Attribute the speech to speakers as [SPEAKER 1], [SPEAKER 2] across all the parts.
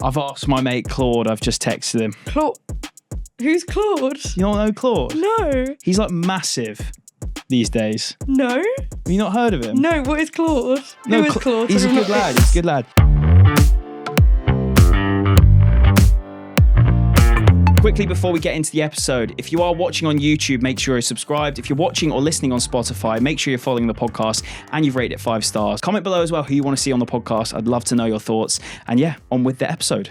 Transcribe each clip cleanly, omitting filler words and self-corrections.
[SPEAKER 1] I've asked my mate Claude. I've just texted him.
[SPEAKER 2] Claude? Who's Claude?
[SPEAKER 1] You don't know Claude?
[SPEAKER 2] No.
[SPEAKER 1] He's like massive these days.
[SPEAKER 2] No.
[SPEAKER 1] Have you not heard of him?
[SPEAKER 2] No, what is Claude?
[SPEAKER 1] No,
[SPEAKER 2] Who is Claude?
[SPEAKER 1] He's a good lad. He's a good lad. Quickly before we get into the episode, if you are watching on YouTube, make sure you're subscribed. If you're watching or listening on Spotify, make sure you're following the podcast and you've rated it 5 stars. Comment below as well who you want to see on the podcast. I'd love to know your thoughts. And yeah, on with the episode.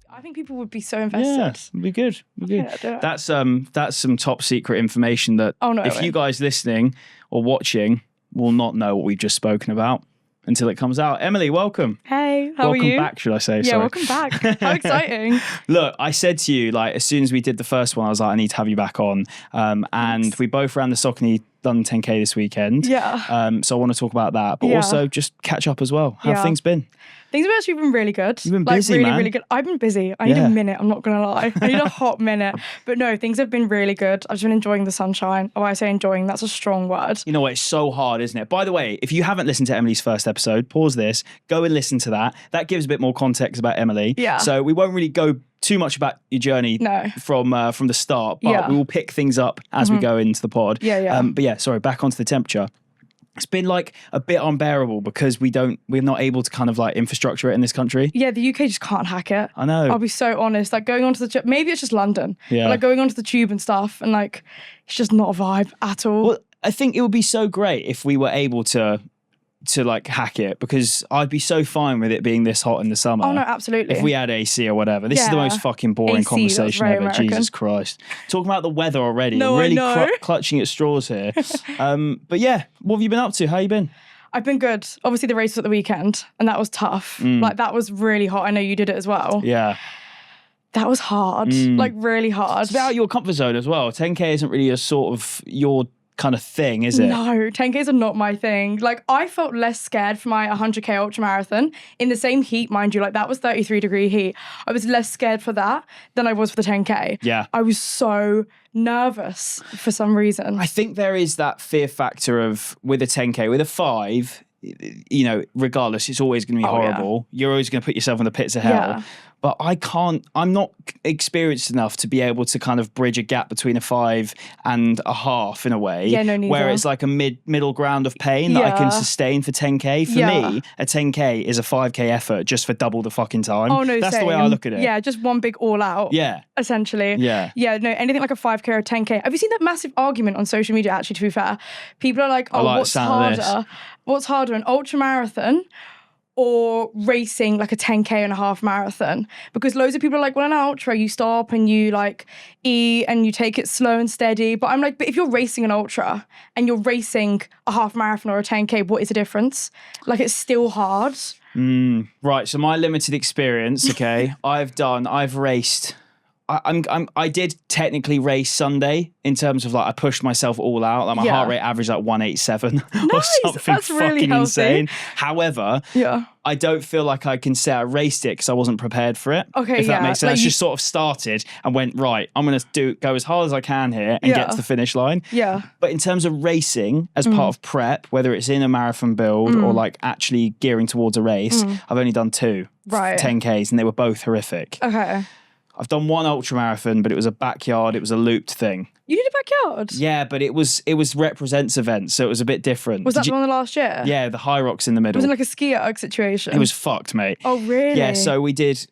[SPEAKER 2] I think people would be so invested.
[SPEAKER 1] Yeah, it'd be good.
[SPEAKER 2] Yeah,
[SPEAKER 1] that's some top secret information that if you guys listening or watching will not know what we've just spoken about until it comes out. Emily, welcome.
[SPEAKER 2] Hey, how are you?
[SPEAKER 1] Welcome back, should I say?
[SPEAKER 2] Yeah,
[SPEAKER 1] Sorry.
[SPEAKER 2] welcome back. How exciting.
[SPEAKER 1] Look, I said to you, like, as soon as we did the first one, I was like, I need to have you back on. And we both ran the Saucony done 10K this weekend.
[SPEAKER 2] Yeah.
[SPEAKER 1] So I want to talk about that, but also just catch up as well. How have things been?
[SPEAKER 2] Things have actually been really good.
[SPEAKER 1] You've been busy,
[SPEAKER 2] really,
[SPEAKER 1] man.
[SPEAKER 2] Really good. I've been busy. I need a minute, I'm not going to lie. I need a hot minute. But no, things have been really good. I've just been enjoying the sunshine. Oh, I say enjoying, that's a strong word.
[SPEAKER 1] You know what? It's so hard, isn't it? By the way, if you haven't listened to Emily's first episode, pause this, go and listen to that. That gives a bit more context about Emily.
[SPEAKER 2] Yeah.
[SPEAKER 1] So we won't really go too much about your journey from the start, but we will pick things up as we go into the pod. But yeah, sorry, back onto the temperature. It's been like a bit unbearable because we're not able to kind of like infrastructure it in this country.
[SPEAKER 2] Yeah, the UK just can't hack it.
[SPEAKER 1] I know.
[SPEAKER 2] I'll be so honest. Like going onto the tube, maybe it's just London.
[SPEAKER 1] Yeah.
[SPEAKER 2] But like going onto the tube and stuff and like it's just not a vibe at all.
[SPEAKER 1] Well, I think it would be so great if we were able to like hack it, because I'd be so fine with it being this hot in the summer.
[SPEAKER 2] Oh no, absolutely.
[SPEAKER 1] If we had AC or whatever. This is the most fucking boring conversation ever.
[SPEAKER 2] American.
[SPEAKER 1] Jesus Christ. Talking about the weather already.
[SPEAKER 2] No,
[SPEAKER 1] really
[SPEAKER 2] I know.
[SPEAKER 1] clutching at straws here. But yeah, what have you been up to? How you been?
[SPEAKER 2] I've been good. Obviously the race was at the weekend and that was tough. Like that was really hot. I know you did it as well.
[SPEAKER 1] Yeah.
[SPEAKER 2] That was hard. Like really hard.
[SPEAKER 1] It's about your comfort zone as well. 10K isn't really a sort of your kind of thing, is it?
[SPEAKER 2] No, 10Ks are not my thing. Like I felt less scared for my 100K ultramarathon in the same heat, mind you. Like that was 33-degree heat. I was less scared for that than I was for the 10K.
[SPEAKER 1] Yeah.
[SPEAKER 2] I was so nervous for some reason.
[SPEAKER 1] I think there is that fear factor of with a 10K, with a 5, you know, regardless, it's always going to be horrible. You're always going to put yourself in the pits of hell.
[SPEAKER 2] Yeah.
[SPEAKER 1] But I'm not experienced enough to be able to kind of bridge a gap between a 5 and a half in a way.
[SPEAKER 2] Yeah, no, neither.
[SPEAKER 1] Where it's like a middle ground of pain that I can sustain for 10K. For me, a 10K is a 5K effort just for double the fucking time.
[SPEAKER 2] Oh no,
[SPEAKER 1] that's the way I look at it.
[SPEAKER 2] Yeah, just one big all out.
[SPEAKER 1] Yeah.
[SPEAKER 2] Essentially.
[SPEAKER 1] Yeah.
[SPEAKER 2] Yeah, no, anything like a 5K or a 10K. Have you seen that massive argument on social media, actually, to be fair? People are like, what's harder? What's harder, an ultramarathon or racing like a 10K and a half marathon? Because loads of people are like, well, in an ultra, you stop and you like eat and you take it slow and steady. But I'm like, but if you're racing an ultra and you're racing a half marathon or a 10K, what is the difference? Like, it's still hard.
[SPEAKER 1] Right. So my limited experience, okay, I've raced. I did technically race Sunday in terms of like I pushed myself all out. Like my heart rate averaged like 187 or something. That's
[SPEAKER 2] really
[SPEAKER 1] fucking
[SPEAKER 2] healthy.
[SPEAKER 1] insane. However, I don't feel like I can say I raced it because I wasn't prepared for it.
[SPEAKER 2] Okay,
[SPEAKER 1] if that makes sense.
[SPEAKER 2] Like
[SPEAKER 1] I just sort of started and went, right, I'm going to go as hard as I can here and get to the finish line.
[SPEAKER 2] Yeah.
[SPEAKER 1] But in terms of racing as part of prep, whether it's in a marathon build or like actually gearing towards a race, I've only done 2 10Ks and they were both horrific.
[SPEAKER 2] Okay.
[SPEAKER 1] I've done 1 ultramarathon, but it was a backyard. It was a looped thing.
[SPEAKER 2] You did a backyard?
[SPEAKER 1] Yeah, but it was represents events, so it was a bit different.
[SPEAKER 2] Was that the one the last year?
[SPEAKER 1] Yeah, the high rocks in the middle.
[SPEAKER 2] Was it like a ski erg situation?
[SPEAKER 1] It was fucked, mate.
[SPEAKER 2] Oh, really?
[SPEAKER 1] Yeah, so we did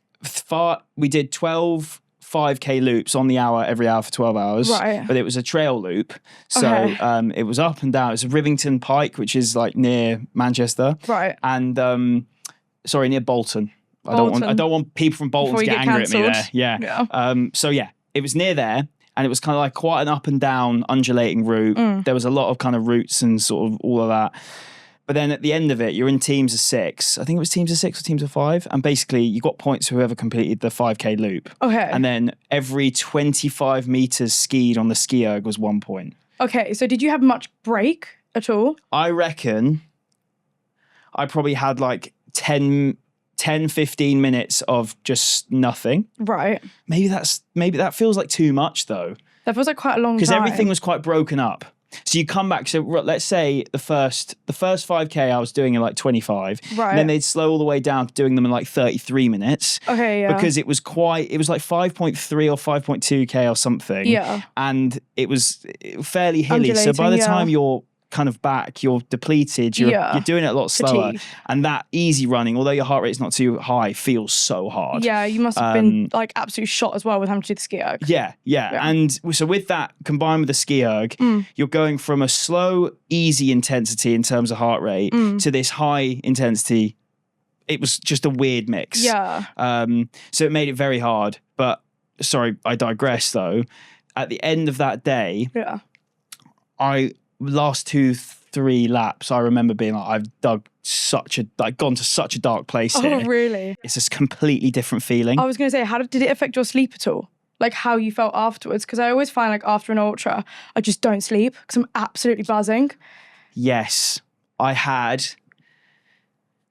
[SPEAKER 1] 12 5K loops on the hour every hour for 12 hours.
[SPEAKER 2] Right.
[SPEAKER 1] But it was a trail loop. So it was up and down. It's Rivington Pike, which is like near Manchester.
[SPEAKER 2] Right.
[SPEAKER 1] And near Bolton. I don't want people from Bolton to get angry at me there. Yeah. So yeah, it was near there, and it was kind of like quite an up and down undulating route. There was a lot of kind of roots and sort of all of that. But then at the end of it, you're in teams of 6. I think it was teams of 6 or teams of 5. And basically you got points for whoever completed the 5K loop. Okay. And then every 25 meters skied on the ski erg was 1 point.
[SPEAKER 2] Okay. So did you have much break at all?
[SPEAKER 1] I reckon I probably had like 10, 15 minutes of just nothing.
[SPEAKER 2] Right.
[SPEAKER 1] Maybe that feels like too much though.
[SPEAKER 2] That feels like quite a long time.
[SPEAKER 1] Because everything was quite broken up. So you come back. So let's say the first 5K I was doing in like 25. Right. And then they'd slow all the way down to doing them in like 33 minutes.
[SPEAKER 2] Okay, yeah.
[SPEAKER 1] Because it was like 5.3 or 5.2K or something.
[SPEAKER 2] Yeah.
[SPEAKER 1] And it was fairly hilly. So by the time you're kind of back, you're depleted, you're doing it a lot slower. Fatigue. And that easy running, although your heart rate's not too high, feels so hard.
[SPEAKER 2] Yeah, you must have been like absolutely shot as well with having to do the ski erg.
[SPEAKER 1] Yeah. And so with that combined with the ski erg, you're going from a slow, easy intensity in terms of heart rate to this high intensity. It was just a weird mix.
[SPEAKER 2] Yeah.
[SPEAKER 1] So it made it very hard. But sorry, I digress though. At the end of that day, last 2-3 laps, I remember being like, I've gone to such a dark place here.
[SPEAKER 2] Oh, really?
[SPEAKER 1] It's a completely different feeling.
[SPEAKER 2] I was going to say, did it affect your sleep at all? Like how you felt afterwards? Because I always find like after an ultra, I just don't sleep because I'm absolutely buzzing.
[SPEAKER 1] Yes, I had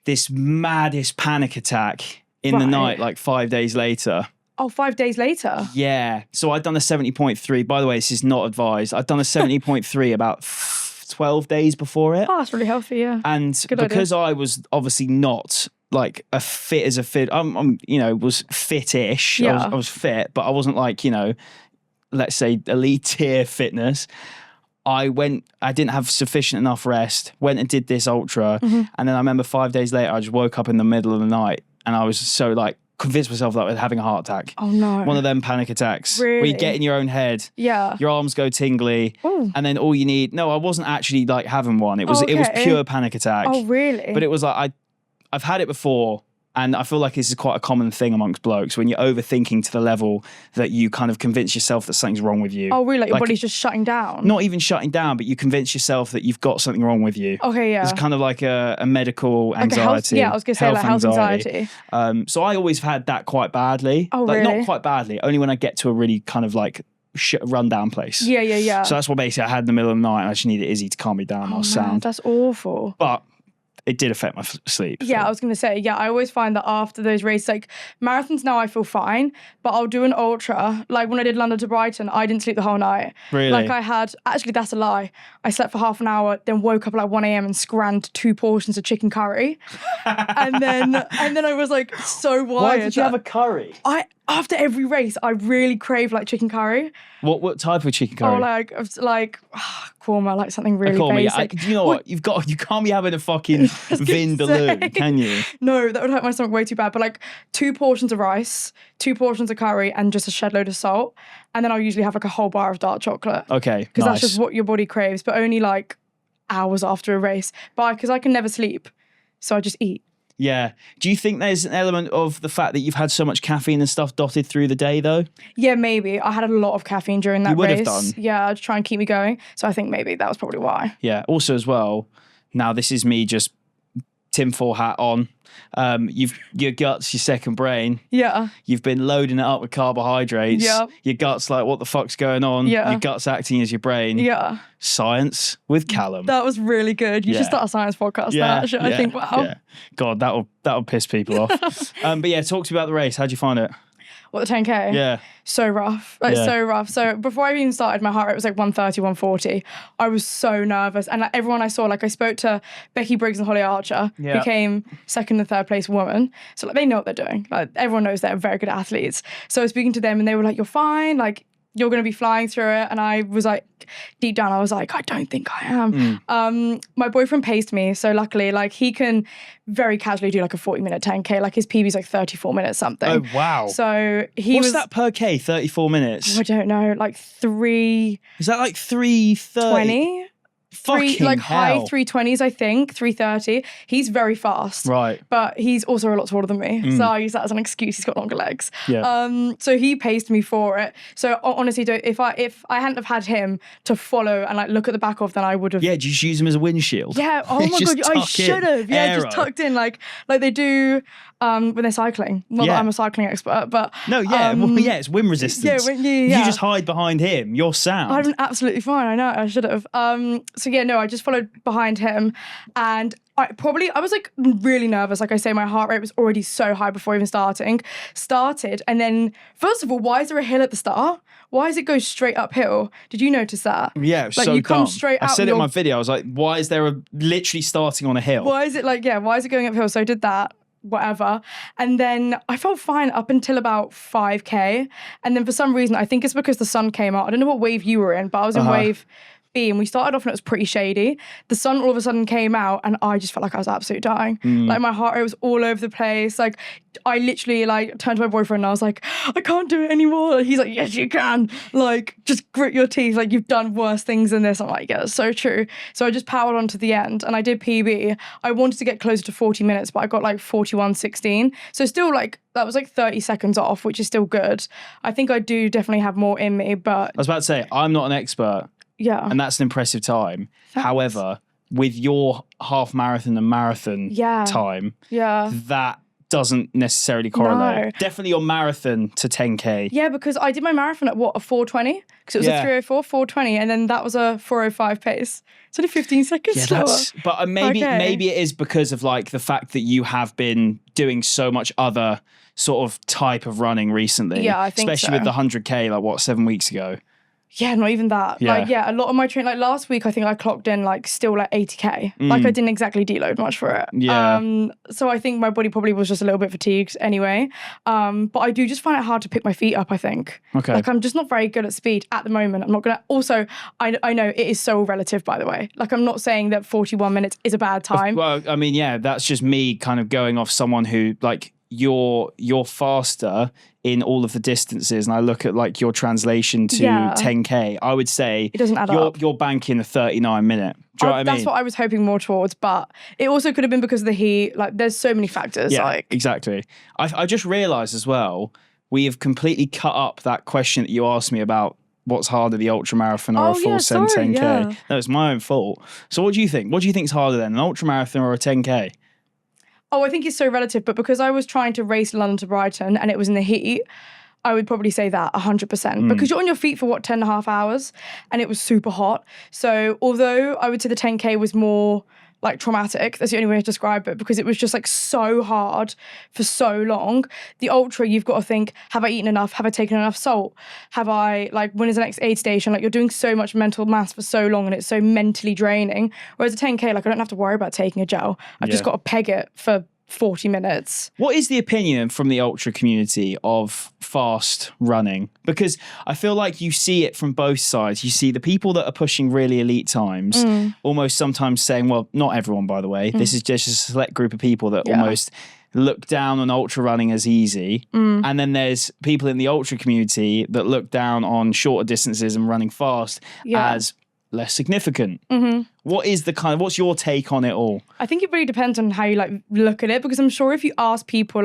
[SPEAKER 1] this maddest panic attack in the night, like 5 days later.
[SPEAKER 2] Oh, 5 days later?
[SPEAKER 1] Yeah. So I'd done a 70.3. By the way, this is not advised. I'd done a 70.3 about 12 days before it.
[SPEAKER 2] Oh, that's really healthy, yeah.
[SPEAKER 1] And because I was obviously not like was fit-ish. Yeah. I was fit, but I wasn't like, let's say elite tier fitness. I didn't have sufficient enough rest, went and did this ultra. And then I remember 5 days later, I just woke up in the middle of the night and I was so like, convinced myself that I was having a heart attack.
[SPEAKER 2] Oh no.
[SPEAKER 1] One of them panic attacks.
[SPEAKER 2] Really?
[SPEAKER 1] Where you get in your own head.
[SPEAKER 2] Yeah.
[SPEAKER 1] Your arms go tingly.
[SPEAKER 2] Ooh.
[SPEAKER 1] And then all you need, no, I wasn't actually like having one. It was pure panic attack.
[SPEAKER 2] Oh really?
[SPEAKER 1] But it was like, I've had it before. And I feel like this is quite a common thing amongst blokes when you're overthinking to the level that you kind of convince yourself that something's wrong with you.
[SPEAKER 2] Oh, really? Like your body's just shutting down?
[SPEAKER 1] Not even shutting down, but you convince yourself that you've got something wrong with you.
[SPEAKER 2] Okay, yeah.
[SPEAKER 1] It's kind of like a medical anxiety.
[SPEAKER 2] I was going to say like health anxiety.
[SPEAKER 1] So I always had that quite badly.
[SPEAKER 2] Oh,
[SPEAKER 1] like,
[SPEAKER 2] really?
[SPEAKER 1] Not quite badly, only when I get to a really kind of like rundown place.
[SPEAKER 2] Yeah.
[SPEAKER 1] So that's what basically I had in the middle of the night. I just needed Izzy to calm me down. I was sound.
[SPEAKER 2] That's awful.
[SPEAKER 1] But it did affect my sleep.
[SPEAKER 2] Yeah, I was going to say, I always find that after those races, like marathons now I feel fine, but I'll do an ultra. Like when I did London to Brighton, I didn't sleep the whole night.
[SPEAKER 1] Really?
[SPEAKER 2] Like actually that's a lie. I slept for half an hour, then woke up at like 1 a.m. and scrammed 2 portions of chicken curry. and then I was like so wired.
[SPEAKER 1] Why did you have a curry?
[SPEAKER 2] After every race, I really crave like chicken curry.
[SPEAKER 1] What type of chicken curry?
[SPEAKER 2] Oh, like korma, like something really basic.
[SPEAKER 1] You know what? You can't be having a fucking vindaloo, can you?
[SPEAKER 2] No, that would hurt my stomach way too bad. But like 2 portions of rice, 2 portions of curry, and just a shed load of salt. And then I'll usually have like a whole bar of dark chocolate.
[SPEAKER 1] Okay,
[SPEAKER 2] because that's just what your body craves, but only like hours after a race. But because I can never sleep, so I just eat.
[SPEAKER 1] Yeah. Do you think there's an element of the fact that you've had so much caffeine and stuff dotted through the day, though?
[SPEAKER 2] Yeah, maybe. I had a lot of caffeine during that race.
[SPEAKER 1] You would have done.
[SPEAKER 2] Yeah, to try and keep me going. So I think maybe that was probably why.
[SPEAKER 1] Yeah. Also, as well, now this is me just tinfoil hat on. Your gut's your second brain.
[SPEAKER 2] Yeah.
[SPEAKER 1] You've been loading it up with carbohydrates.
[SPEAKER 2] Yeah.
[SPEAKER 1] Your gut's like, what the fuck's going on?
[SPEAKER 2] Yeah.
[SPEAKER 1] Your gut's acting as your brain.
[SPEAKER 2] Yeah.
[SPEAKER 1] Science with Callum.
[SPEAKER 2] That was really good. You should start a science podcast. I think, wow.
[SPEAKER 1] Yeah. God, that'll piss people off. But yeah, talk to me about the race. How'd you find it?
[SPEAKER 2] What, the 10K?
[SPEAKER 1] Yeah.
[SPEAKER 2] So rough. So rough. So before I even started, my heart rate was like 130, 140. I was so nervous. And like everyone I saw, like I spoke to Becky Briggs and Holly Archer, who came 2nd and 3rd place woman. So like they know what they're doing. Like everyone knows they're very good athletes. So I was speaking to them and they were like, you're fine. Like you're going to be flying through it. And I was like, deep down, I was like, I don't think I am. My boyfriend paced me. So luckily, like he can very casually do like a 40-minute 10K. Like his PB's like 34 minutes something.
[SPEAKER 1] Oh, wow.
[SPEAKER 2] So
[SPEAKER 1] What's that per K, 34 minutes?
[SPEAKER 2] I don't know, like 3...
[SPEAKER 1] Is that like 3:30?
[SPEAKER 2] 20?
[SPEAKER 1] Fucking
[SPEAKER 2] like
[SPEAKER 1] hell.
[SPEAKER 2] high 320s, I think, 3:30. He's very fast.
[SPEAKER 1] Right.
[SPEAKER 2] But he's also a lot taller than me. So I use that as an excuse. He's got longer legs.
[SPEAKER 1] Yeah.
[SPEAKER 2] So he paced me for it. So honestly, if I hadn't have had him to follow and like look at the back of, then I would have.
[SPEAKER 1] Yeah, did you just use him as a windshield?
[SPEAKER 2] Yeah. Oh my God, I should have. Yeah,
[SPEAKER 1] Aero.
[SPEAKER 2] just tucked in like they do when they're cycling. Not that I'm a cycling expert, but
[SPEAKER 1] no, it's wind resistance.
[SPEAKER 2] Yeah.
[SPEAKER 1] You just hide behind him, you're sound.
[SPEAKER 2] I'm absolutely fine. I know. I should have. So yeah, no, I just followed behind him, and I was like really nervous. Like I say, my heart rate was already so high before even started. And then first of all, why is there a hill at the start? Why does it go straight uphill? Did you notice that?
[SPEAKER 1] Yeah, like so you come straight out. I said it in my video. I was like, why is there literally starting on a hill?
[SPEAKER 2] Why is it why is it going uphill? So I did that. Whatever. And then I felt fine up until about 5K. And then for some reason, I think it's because the sun came out. I don't know what wave you were in, but I was in wave B, and we started off and it was pretty shady. The sun all of a sudden came out and I just felt like I was absolutely dying. Like my heart rate was all over the place. Like I literally turned to my boyfriend and I was like, I can't do it anymore. He's like, yes, you can. Like, just grit your teeth. Like, you've done worse things than this. I'm like, yeah, it's so true. So I just powered on to the end and I did PB. I wanted to get closer to 40 minutes, but I got 41:16. So still that was 30 seconds off, which is still good. I think I do definitely have more in me, but...
[SPEAKER 1] I was about to say, I'm not an expert.
[SPEAKER 2] Yeah.
[SPEAKER 1] And that's an impressive time. Thanks. However, with your half marathon and marathon time, that doesn't necessarily correlate. No. Definitely your marathon to 10K.
[SPEAKER 2] Yeah, because I did my marathon at a 4:20? Because it was a 3:04, 4:20, and then that was a 4:05 pace. It's only 15 seconds slower.
[SPEAKER 1] But maybe it is because of the fact that you have been doing so much other sort of type of running recently. Yeah, I think especially with the 100K, 7 weeks ago.
[SPEAKER 2] Yeah, not even that.
[SPEAKER 1] Yeah.
[SPEAKER 2] A lot of my training, last week, I think I clocked in still 80K. I didn't exactly deload much for it.
[SPEAKER 1] Yeah.
[SPEAKER 2] So I think my body probably was just a little bit fatigued anyway. But I do just find it hard to pick my feet up, I think.
[SPEAKER 1] Okay.
[SPEAKER 2] I'm just not very good at speed at the moment. I'm not going to, also, I know it is so relative, by the way. I'm not saying that 41 minutes is a bad time.
[SPEAKER 1] Well, I mean, yeah, that's just me kind of going off someone who, you're faster in all of the distances, and I look at your translation to 10K, I would say
[SPEAKER 2] it doesn't add up.
[SPEAKER 1] You're banking a 39 minute. Do you know what I mean?
[SPEAKER 2] That's what I was hoping more towards, but it also could have been because of the heat. There's so many factors.
[SPEAKER 1] Yeah, exactly. I just realised as well, we have completely cut up that question that you asked me about what's harder, the ultramarathon or a full 10K. Yeah. No, it's my own fault. So what do you think? What do you think is harder then, an ultramarathon or a 10K?
[SPEAKER 2] Oh, I think it's so relative, but because I was trying to race London to Brighton and it was in the heat, I would probably say that 100%. Because you're on your feet for 10 and a half hours and it was super hot. So although I would say the 10K was more traumatic, that's the only way to describe it, because it was just so hard for so long. The ultra, you've got to think, have I eaten enough? Have I taken enough salt? Have I, when is the next aid station? You're doing so much mental maths for so long and it's so mentally draining. Whereas a 10K, I don't have to worry about taking a gel. I've just got to peg it for 40 minutes.
[SPEAKER 1] What is the opinion from the ultra community of fast running? Because I feel like you see it from both sides. You see the people that are pushing really elite times, almost sometimes saying, well, not everyone, by the way, this is just a select group of people that almost look down on ultra running as easy. And then there's people in the ultra community that look down on shorter distances and running fast as less significant. What is what's your take on it all?
[SPEAKER 2] I think it really depends on how you look at it, because I'm sure if you ask people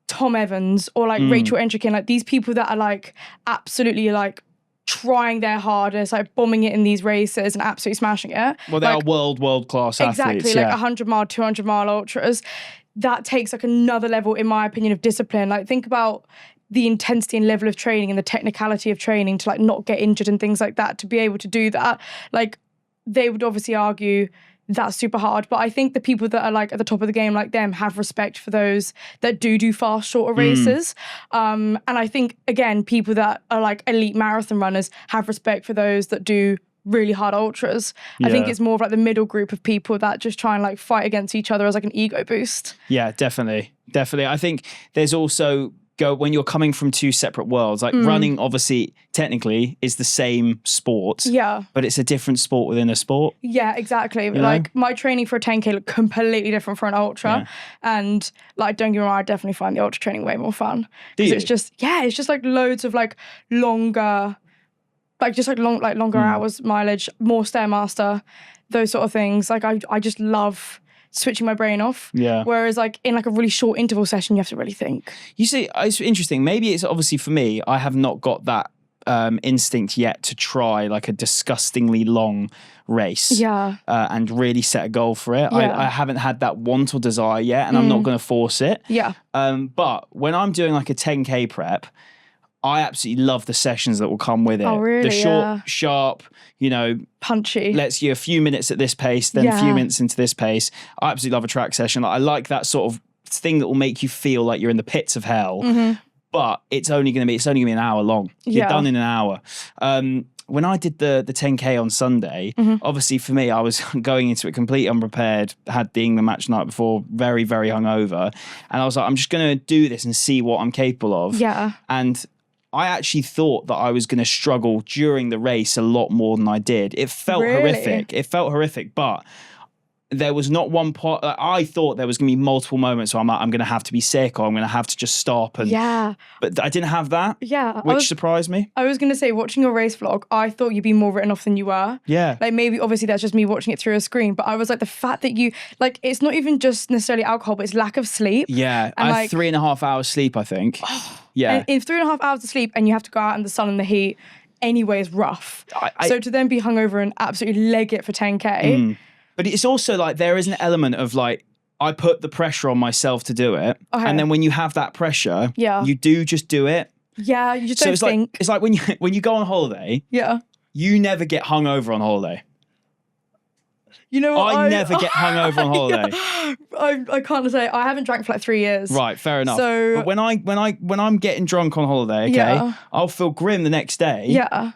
[SPEAKER 2] Tom Evans or Rachel Entrikin, these people that are absolutely trying their hardest, bombing it in these races and absolutely smashing it.
[SPEAKER 1] Well, they are world class athletes.
[SPEAKER 2] Exactly, 100 mile, 200 mile ultras. That takes another level, in my opinion, of discipline. Think about the intensity and level of training and the technicality of training to not get injured and things like that, to be able to do that. They would obviously argue that's super hard, but I think the people that are at the top of the game them have respect for those that do fast, shorter races. And I think, again, people that are elite marathon runners have respect for those that do really hard ultras. I think it's more of the middle group of people that just try and fight against each other as an ego boost.
[SPEAKER 1] Yeah, definitely. I think there's also when you're coming from two separate worlds, running obviously technically is the same sport, but it's a different sport within a sport.
[SPEAKER 2] Yeah, exactly. My training for a 10K looked completely different for an ultra, and don't get me wrong, I definitely find the ultra training way more fun.
[SPEAKER 1] Because
[SPEAKER 2] it's just loads of longer, longer hours, mileage, more Stairmaster, those sort of things. I just love switching my brain off.
[SPEAKER 1] Yeah.
[SPEAKER 2] Whereas in a really short interval session, you have to really think.
[SPEAKER 1] You see, it's interesting. Maybe it's obviously for me, I have not got that instinct yet to try a disgustingly long race. And really set a goal for it. I haven't had that want or desire yet, and I'm not going to force it.
[SPEAKER 2] Yeah.
[SPEAKER 1] But when I'm doing a 10K prep, I absolutely love the sessions that will come with it.
[SPEAKER 2] Oh, really?
[SPEAKER 1] The short, sharp,
[SPEAKER 2] punchy.
[SPEAKER 1] Let's you a few minutes at this pace, then a few minutes into this pace. I absolutely love a track session. I like that sort of thing that will make you feel like you're in the pits of hell. But it's only going to be an hour long. You're done in an hour. When I did the 10K on Sunday, obviously for me, I was going into it completely unprepared, had the England match night before, very, very hungover. And I was like, I'm just going to do this and see what I'm capable of.
[SPEAKER 2] Yeah.
[SPEAKER 1] And I actually thought that I was going to struggle during the race a lot more than I did. It felt horrific. It felt horrific, but there was not one part. I thought there was going to be multiple moments where I'm like, I'm going to have to be sick or I'm going to have to just stop. But I didn't have that.
[SPEAKER 2] Yeah.
[SPEAKER 1] Which surprised me.
[SPEAKER 2] I was going to say, watching your race vlog, I thought you'd be more written off than you were.
[SPEAKER 1] Yeah.
[SPEAKER 2] Like maybe, obviously that's just me watching it through a screen, but I was like, the fact that you, like, it's not even just necessarily alcohol, but it's lack of sleep.
[SPEAKER 1] Yeah. And I had 3.5 hours sleep, I think. Yeah.
[SPEAKER 2] And in 3.5 hours of sleep and you have to go out in the sun and the heat anyway is rough. So to then be hungover and absolutely leg it for 10K.
[SPEAKER 1] But it's also like there is an element of like, I put the pressure on myself to do it. Okay. And then when you have that pressure, you do just do it.
[SPEAKER 2] Yeah, you just don't think.
[SPEAKER 1] It's like when you go on holiday, you never get hungover on holiday.
[SPEAKER 2] You know what?
[SPEAKER 1] I never get hungover on holiday.
[SPEAKER 2] I can't say I haven't drank for like 3 years.
[SPEAKER 1] Right, fair enough. So but when I'm getting drunk on holiday, I'll feel grim the next day.
[SPEAKER 2] Yeah.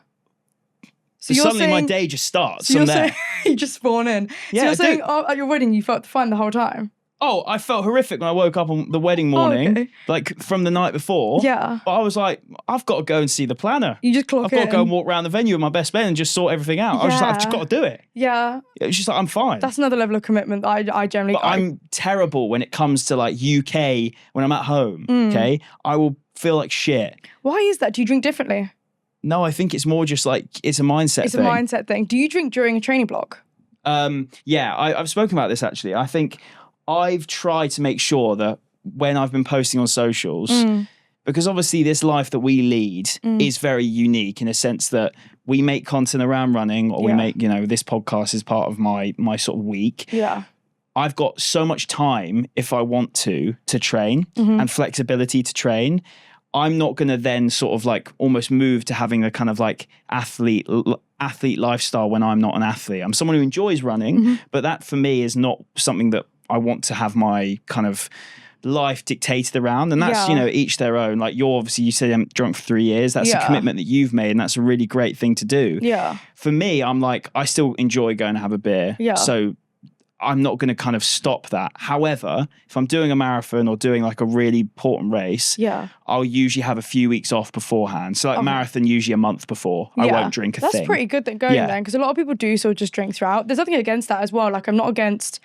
[SPEAKER 1] So suddenly my day just starts from there.
[SPEAKER 2] You just spawn in.
[SPEAKER 1] Yeah,
[SPEAKER 2] so you're saying at your wedding you felt fine the whole time?
[SPEAKER 1] Oh, I felt horrific when I woke up on the wedding morning, like from the night before.
[SPEAKER 2] Yeah.
[SPEAKER 1] But I was like, I've got to go and see the planner.
[SPEAKER 2] You just clock
[SPEAKER 1] I've got to go and walk around the venue with my best man and just sort everything out. I was just like, I've just got to do it.
[SPEAKER 2] Yeah.
[SPEAKER 1] It's just like, I'm fine.
[SPEAKER 2] That's another level of commitment that I generally...
[SPEAKER 1] But I'm terrible when it comes to like UK, when I'm at home, okay? I will feel like shit.
[SPEAKER 2] Why is that? Do you drink differently?
[SPEAKER 1] No, I think it's more just like, it's a mindset thing.
[SPEAKER 2] It's a mindset thing. Do you drink during a training block?
[SPEAKER 1] Yeah, I've spoken about this actually. I think I've tried to make sure that when I've been posting on socials, because obviously this life that we lead is very unique in a sense that we make content around running, or we make, this podcast is part of my sort of week.
[SPEAKER 2] Yeah.
[SPEAKER 1] I've got so much time if I want to train and flexibility to train. I'm not going to then sort of like almost move to having a kind of like athlete lifestyle when I'm not an athlete. I'm someone who enjoys running, but that for me is not something that I want to have my kind of life dictated around. And that's, each their own. Like you said I'm drunk for 3 years. That's a commitment that you've made, and that's a really great thing to do.
[SPEAKER 2] Yeah.
[SPEAKER 1] For me, I'm like, I still enjoy going to have a beer. Yeah. So I'm not going to kind of stop that. However, if I'm doing a marathon or doing like a really important race, I'll usually have a few weeks off beforehand. So like marathon, usually a month before, I won't drink a thing.
[SPEAKER 2] That's pretty good then going then, because a lot of people do so just drink throughout. There's nothing against that as well. Like I'm not against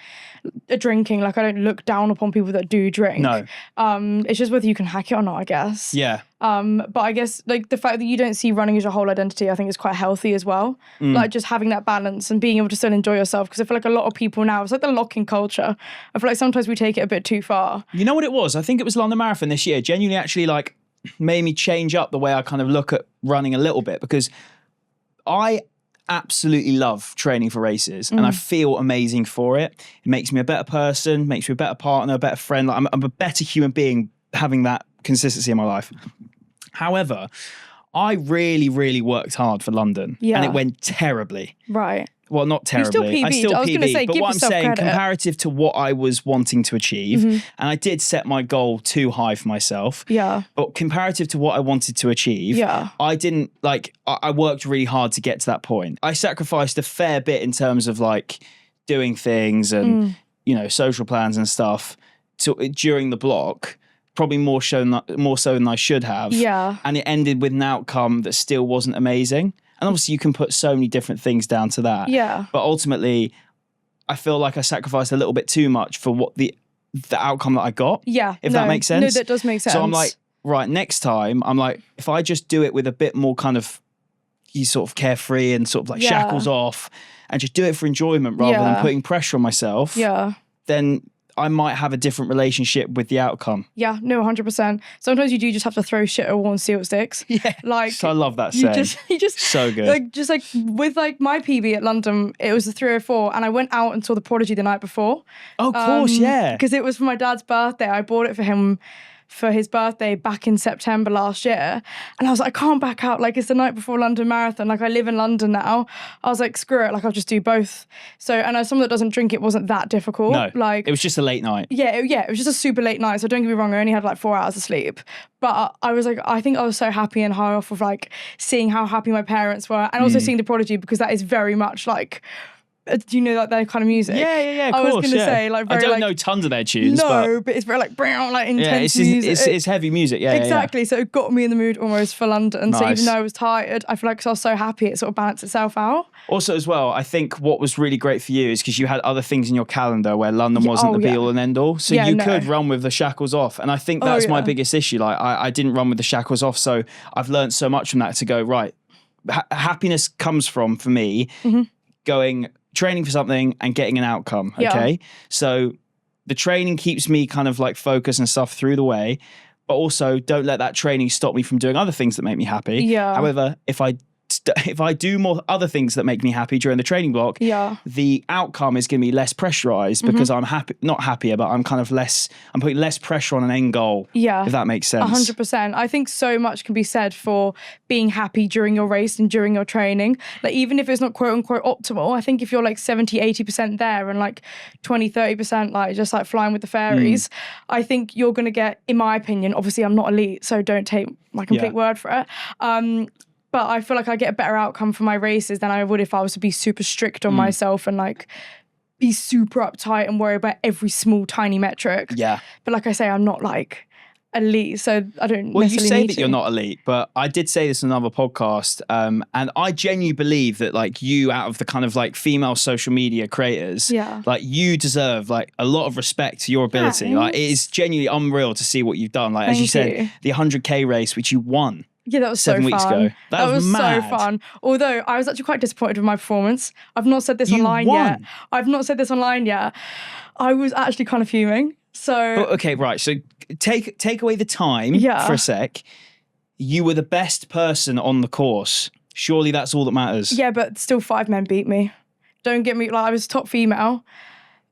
[SPEAKER 2] drinking. Like I don't look down upon people that do drink.
[SPEAKER 1] No.
[SPEAKER 2] It's just whether you can hack it or not, I guess.
[SPEAKER 1] Yeah.
[SPEAKER 2] But I guess like the fact that you don't see running as your whole identity, I think is quite healthy as well. Like just having that balance and being able to still enjoy yourself. Because I feel like a lot of people now, it's like the lock-in culture. I feel like sometimes we take it a bit too far.
[SPEAKER 1] You know what it was? I think it was London Marathon this year. Genuinely actually like made me change up the way I kind of look at running a little bit, because I absolutely love training for races and I feel amazing for it. It makes me a better person, makes me a better partner, a better friend. Like I'm a better human being having that consistency in my life. However, I really, really worked hard for London and it went terribly.
[SPEAKER 2] Right.
[SPEAKER 1] Well, not terribly.
[SPEAKER 2] I still PB'd, but what I'm saying,
[SPEAKER 1] comparative to what I was wanting to achieve, and I did set my goal too high for myself.
[SPEAKER 2] Yeah.
[SPEAKER 1] But comparative to what I wanted to achieve, I didn't I worked really hard to get to that point. I sacrificed a fair bit in terms of like doing things and, social plans and stuff during the block. Probably more so than I should have. Yeah. And it ended with an outcome that still wasn't amazing. And obviously you can put so many different things down to that. Yeah. But ultimately, I feel like I sacrificed a little bit too much for what the outcome that I got. Yeah. If that makes sense.
[SPEAKER 2] No, that does make sense.
[SPEAKER 1] So I'm like, right, next time, I'm like, if I just do it with a bit more kind of, you sort of carefree and sort of like shackles off and just do it for enjoyment rather than putting pressure on myself. Yeah. Then I might have a different relationship with the outcome. Yeah, no, 100%. Sometimes you do just have to throw shit at a wall and see what sticks. Yeah, like so I love that saying. You just so good. Like just like with like my PB at London, it was the 304, and I went out and saw the Prodigy the night before. Oh, of course, yeah. Because it was for my dad's birthday. I bought it for him
[SPEAKER 2] for his birthday back in September last year. And I was like, I can't back out. Like, it's the night before London Marathon. Like, I live in London now. I was like, screw it. Like, I'll just do both. So, and as someone that doesn't drink, it wasn't that difficult.
[SPEAKER 1] No,
[SPEAKER 2] like,
[SPEAKER 1] it was just a late night.
[SPEAKER 2] Yeah, it was just a super late night. So don't get me wrong, I only had like 4 hours of sleep. But I was like, I think I was so happy and high off of like seeing how happy my parents were, and also seeing The Prodigy, because that is very much like, do you know that their kind of music?
[SPEAKER 1] Yeah, of course.
[SPEAKER 2] I was going to say, like, very,
[SPEAKER 1] I don't know tons of their tunes.
[SPEAKER 2] No, but it's very like intense music.
[SPEAKER 1] It's heavy music. Yeah,
[SPEAKER 2] exactly. So it got me in the mood almost for London.
[SPEAKER 1] Nice.
[SPEAKER 2] So even though I was tired, I feel like, because I was so happy, it sort of balanced itself out.
[SPEAKER 1] Also, as well, I think what was really great for you is because you had other things in your calendar where London wasn't the be all and end all. So you could run with the shackles off. And I think that's my biggest issue. Like, I didn't run with the shackles off. So I've learned so much from that to go, right, happiness comes from, for me, training for something and getting an outcome. Okay. So the training keeps me kind of like focused and stuff through the way, but also don't let that training stop me from doing other things that make me happy.
[SPEAKER 2] Yeah.
[SPEAKER 1] However, if I do more other things that make me happy during the training block, the outcome is going to be less pressurized because I'm not happier, but I'm kind of I'm putting less pressure on an end goal. Yeah. If that makes sense.
[SPEAKER 2] 100%. I think so much can be said for being happy during your race and during your training. Like, even if it's not quote unquote optimal, I think if you're like 70, 80% there and like 20, 30% like just like flying with the fairies, I think you're going to get, in my opinion, obviously I'm not elite, so don't take my complete word for it. But I feel like I get a better outcome for my races than I would if I was to be super strict on myself and like be super uptight and worry about every small tiny metric.
[SPEAKER 1] Yeah.
[SPEAKER 2] But like I say, I'm not like elite, so I don't
[SPEAKER 1] Well, you say
[SPEAKER 2] need
[SPEAKER 1] that
[SPEAKER 2] to.
[SPEAKER 1] You're not elite, but I did say this in another podcast, and I genuinely believe that like you, out of the kind of like female social media creators, like you deserve like a lot of respect to your ability.
[SPEAKER 2] Thanks.
[SPEAKER 1] Like, it is genuinely unreal to see what you've done. Like, as you said, the 100K race, which you won.
[SPEAKER 2] Yeah, that was
[SPEAKER 1] 7 weeks ago.
[SPEAKER 2] That was
[SPEAKER 1] mad.
[SPEAKER 2] so fun. Although I was actually quite disappointed with my performance. I've not said this online yet. I was actually kind of fuming. So
[SPEAKER 1] okay, right. So take away the time for a sec. You were the best person on the course. Surely that's all that matters.
[SPEAKER 2] Yeah, but still 5 men beat me. Don't get me, like, I was top female,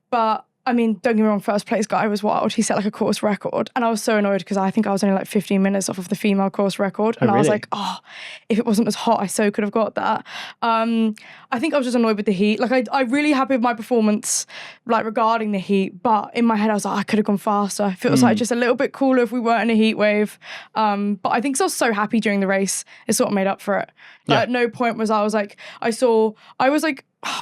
[SPEAKER 2] but I mean, don't get me wrong, first place guy was wild. He set like a course record. And I was so annoyed because I think I was only like 15 minutes off of the female course record. And I was like, if it wasn't as hot, I so could have got that. I think I was just annoyed with the heat. Like, I'm really happy with my performance, like, regarding the heat. But in my head, I was like, I could have gone faster. If it was like just a little bit cooler if we weren't in a heat wave. But I think I was so happy during the race. It sort of made up for it. Like, at no point was I was like,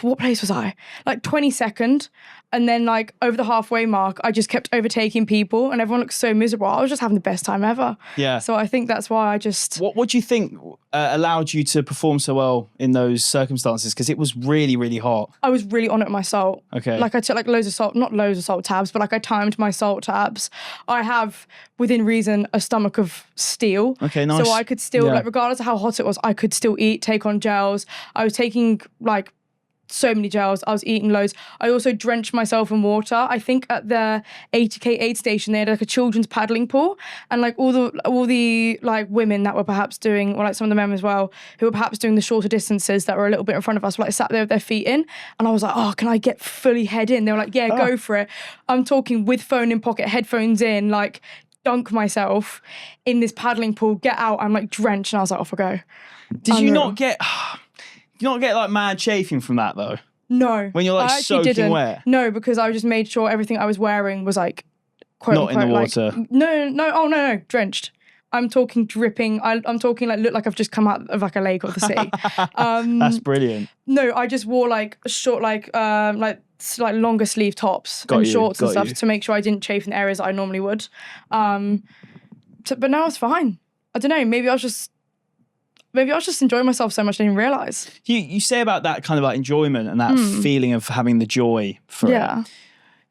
[SPEAKER 2] what place was I? Like 22nd. And then like over the halfway mark, I just kept overtaking people and everyone looked so miserable. I was just having the best time ever. Yeah. So I think that's why I just...
[SPEAKER 1] What do you think allowed you to perform so well in those circumstances? Because it was really, really hot.
[SPEAKER 2] I was really on it with my salt. Okay. Like I took like not loads of salt tabs, but like I timed my salt tabs. I have, within reason, a stomach of steel. Okay, nice. So I could still, like regardless of how hot it was, I could still eat, take on gels. I was taking like so many gels. I was eating loads. I also drenched myself in water. I think at the 80K aid station, they had like a children's paddling pool, and like all the like women that were perhaps doing, or like some of the men as well, who were perhaps doing the shorter distances that were a little bit in front of us, were like sat there with their feet in. And I was like, oh, can I get fully head in? They were like, yeah, go for it. I'm talking with phone in pocket, headphones in, like dunk myself in this paddling pool, get out, I'm like drenched, and I was like, off I go.
[SPEAKER 1] Did you not get like mad chafing from that though?
[SPEAKER 2] No.
[SPEAKER 1] When you're like soaking wet?
[SPEAKER 2] No, because I just made sure everything I was wearing was like quote
[SPEAKER 1] not
[SPEAKER 2] unquote,
[SPEAKER 1] in the water.
[SPEAKER 2] Like, no, drenched. I'm talking dripping. I'm talking like look like I've just come out of like a lake or the sea.
[SPEAKER 1] That's brilliant.
[SPEAKER 2] No, I just wore like short like longer sleeve tops and shorts and stuff to make sure I didn't chafe in areas that I normally would. But now it's fine. I don't know. Maybe I was just enjoying myself so much I didn't realise.
[SPEAKER 1] You say about that kind of like enjoyment and that feeling of having the joy for it.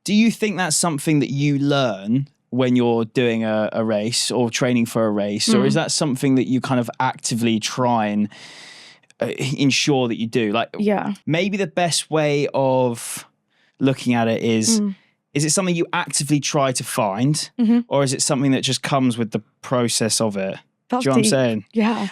[SPEAKER 1] Do you think that's something that you learn when you're doing a race or training for a race? Or is that something that you kind of actively try and ensure that you do? Like, maybe the best way of looking at it is it something you actively try to find? Or is it something that just comes with the process of it?
[SPEAKER 2] That's
[SPEAKER 1] do you know what I'm saying?
[SPEAKER 2] Yeah.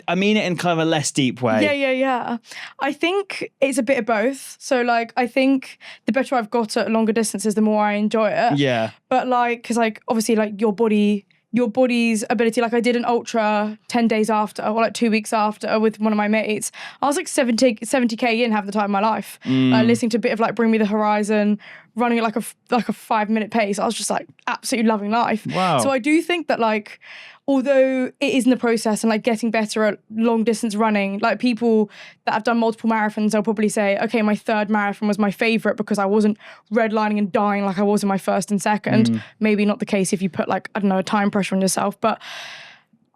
[SPEAKER 1] I mean it in kind of a less deep way.
[SPEAKER 2] Yeah. I think it's a bit of both. So like, I think the better I've got at longer distances, the more I enjoy it. Yeah. But like, because like, obviously like your body your body's ability. Like I did an ultra 10 days after, or like 2 weeks after with one of my mates. I was like 70k in half the time of my life. Listening to a bit of like Bring Me the Horizon, running at like a 5-minute pace. I was just like absolutely loving life.
[SPEAKER 1] Wow.
[SPEAKER 2] So I do think that like, although it is in the process and like getting better at long distance running, like people that have done multiple marathons, they'll probably say, okay, my third marathon was my favorite because I wasn't redlining and dying like I was in my first and second. Maybe not the case if you put like, I don't know, a time pressure on yourself, but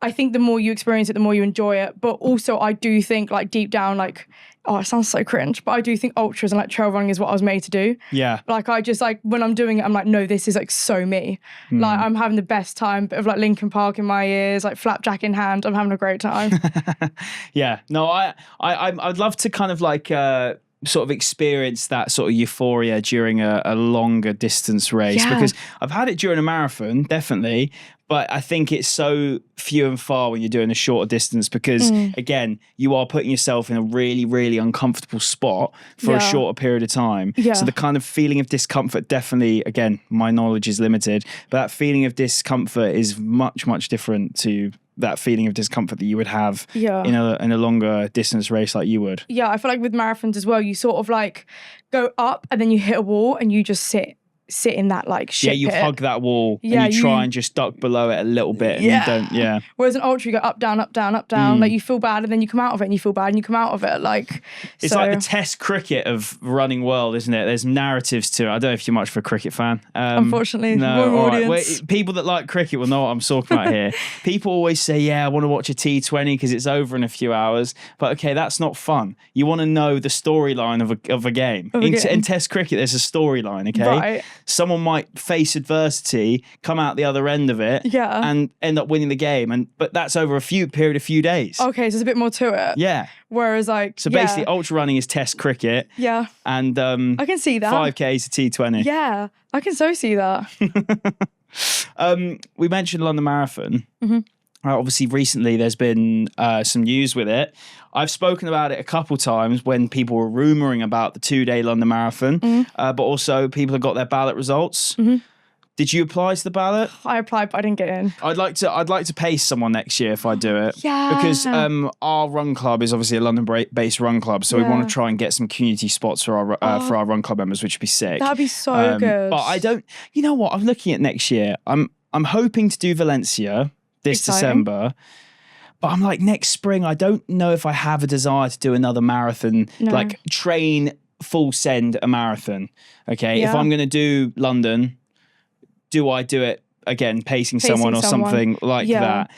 [SPEAKER 2] I think the more you experience it, the more you enjoy it. But also I do think like deep down, like, oh, it sounds so cringe, but I do think ultras and like trail running is what I was made to do.
[SPEAKER 1] Yeah.
[SPEAKER 2] Like I just like, when I'm doing it, I'm like, no, this is like so me. Like I'm having the best time, bit of like Linkin Park in my ears, like flapjack in hand. I'm having a great time.
[SPEAKER 1] Yeah. No, I'd love to kind of like sort of experience that sort of euphoria during a longer distance race, because I've had it during a marathon, definitely. But I think it's so few and far when you're doing a shorter distance because, again, you are putting yourself in a really, really uncomfortable spot for a shorter period of time.
[SPEAKER 2] Yeah.
[SPEAKER 1] So the kind of feeling of discomfort, definitely, again, my knowledge is limited, but that feeling of discomfort is much, much different to that feeling of discomfort that you would have in a longer distance race like you would. Yeah,
[SPEAKER 2] I feel like with marathons as well, you sort of like go up and then you hit a wall and you just sit in that like shit
[SPEAKER 1] pit. Hug that wall and you try and just duck below it a little bit and you don't,
[SPEAKER 2] Whereas an ultra, you go up, down, up, down, up, down. Like you feel bad and then you come out of it and you feel bad and you come out of it. Like
[SPEAKER 1] it's like the test cricket of running world, isn't it? There's narratives to it. I don't know if you're much of a cricket fan.
[SPEAKER 2] Unfortunately,
[SPEAKER 1] no,
[SPEAKER 2] wrong audience.
[SPEAKER 1] Well, people that like cricket will know what I'm talking about here. People always say, I want to watch a T20 because it's over in a few hours. But okay, that's not fun. You want to know the storyline of a game. In test cricket, there's a storyline, okay?
[SPEAKER 2] Right.
[SPEAKER 1] Someone might face adversity, come out the other end of it, and end up winning the game. But that's over a few days.
[SPEAKER 2] Okay, so there's a bit more to it.
[SPEAKER 1] Yeah.
[SPEAKER 2] Whereas like
[SPEAKER 1] basically ultra running is test cricket.
[SPEAKER 2] Yeah.
[SPEAKER 1] And
[SPEAKER 2] I can see that.
[SPEAKER 1] 5K is a T20.
[SPEAKER 2] Yeah, I can so see that.
[SPEAKER 1] We mentioned London Marathon. Obviously, recently there's been some news with it. I've spoken about it a couple times when people were rumouring about the 2-day London Marathon, but also people have got their ballot results. Did you apply to the ballot?
[SPEAKER 2] I applied, but I didn't get in.
[SPEAKER 1] I'd like to pace someone next year if I do it.
[SPEAKER 2] Yeah.
[SPEAKER 1] Because our run club is obviously a London-based run club, so we want to try and get some community spots for our run club members, which would be sick.
[SPEAKER 2] That'd be so good.
[SPEAKER 1] But I don't. You know what? I'm looking at next year. I'm hoping to do Valencia this December. But I'm like, next spring, I don't know if I have a desire to do another marathon, like train full send a marathon. Okay. If I'm going to do London, do I do it again, pacing someone or something like that?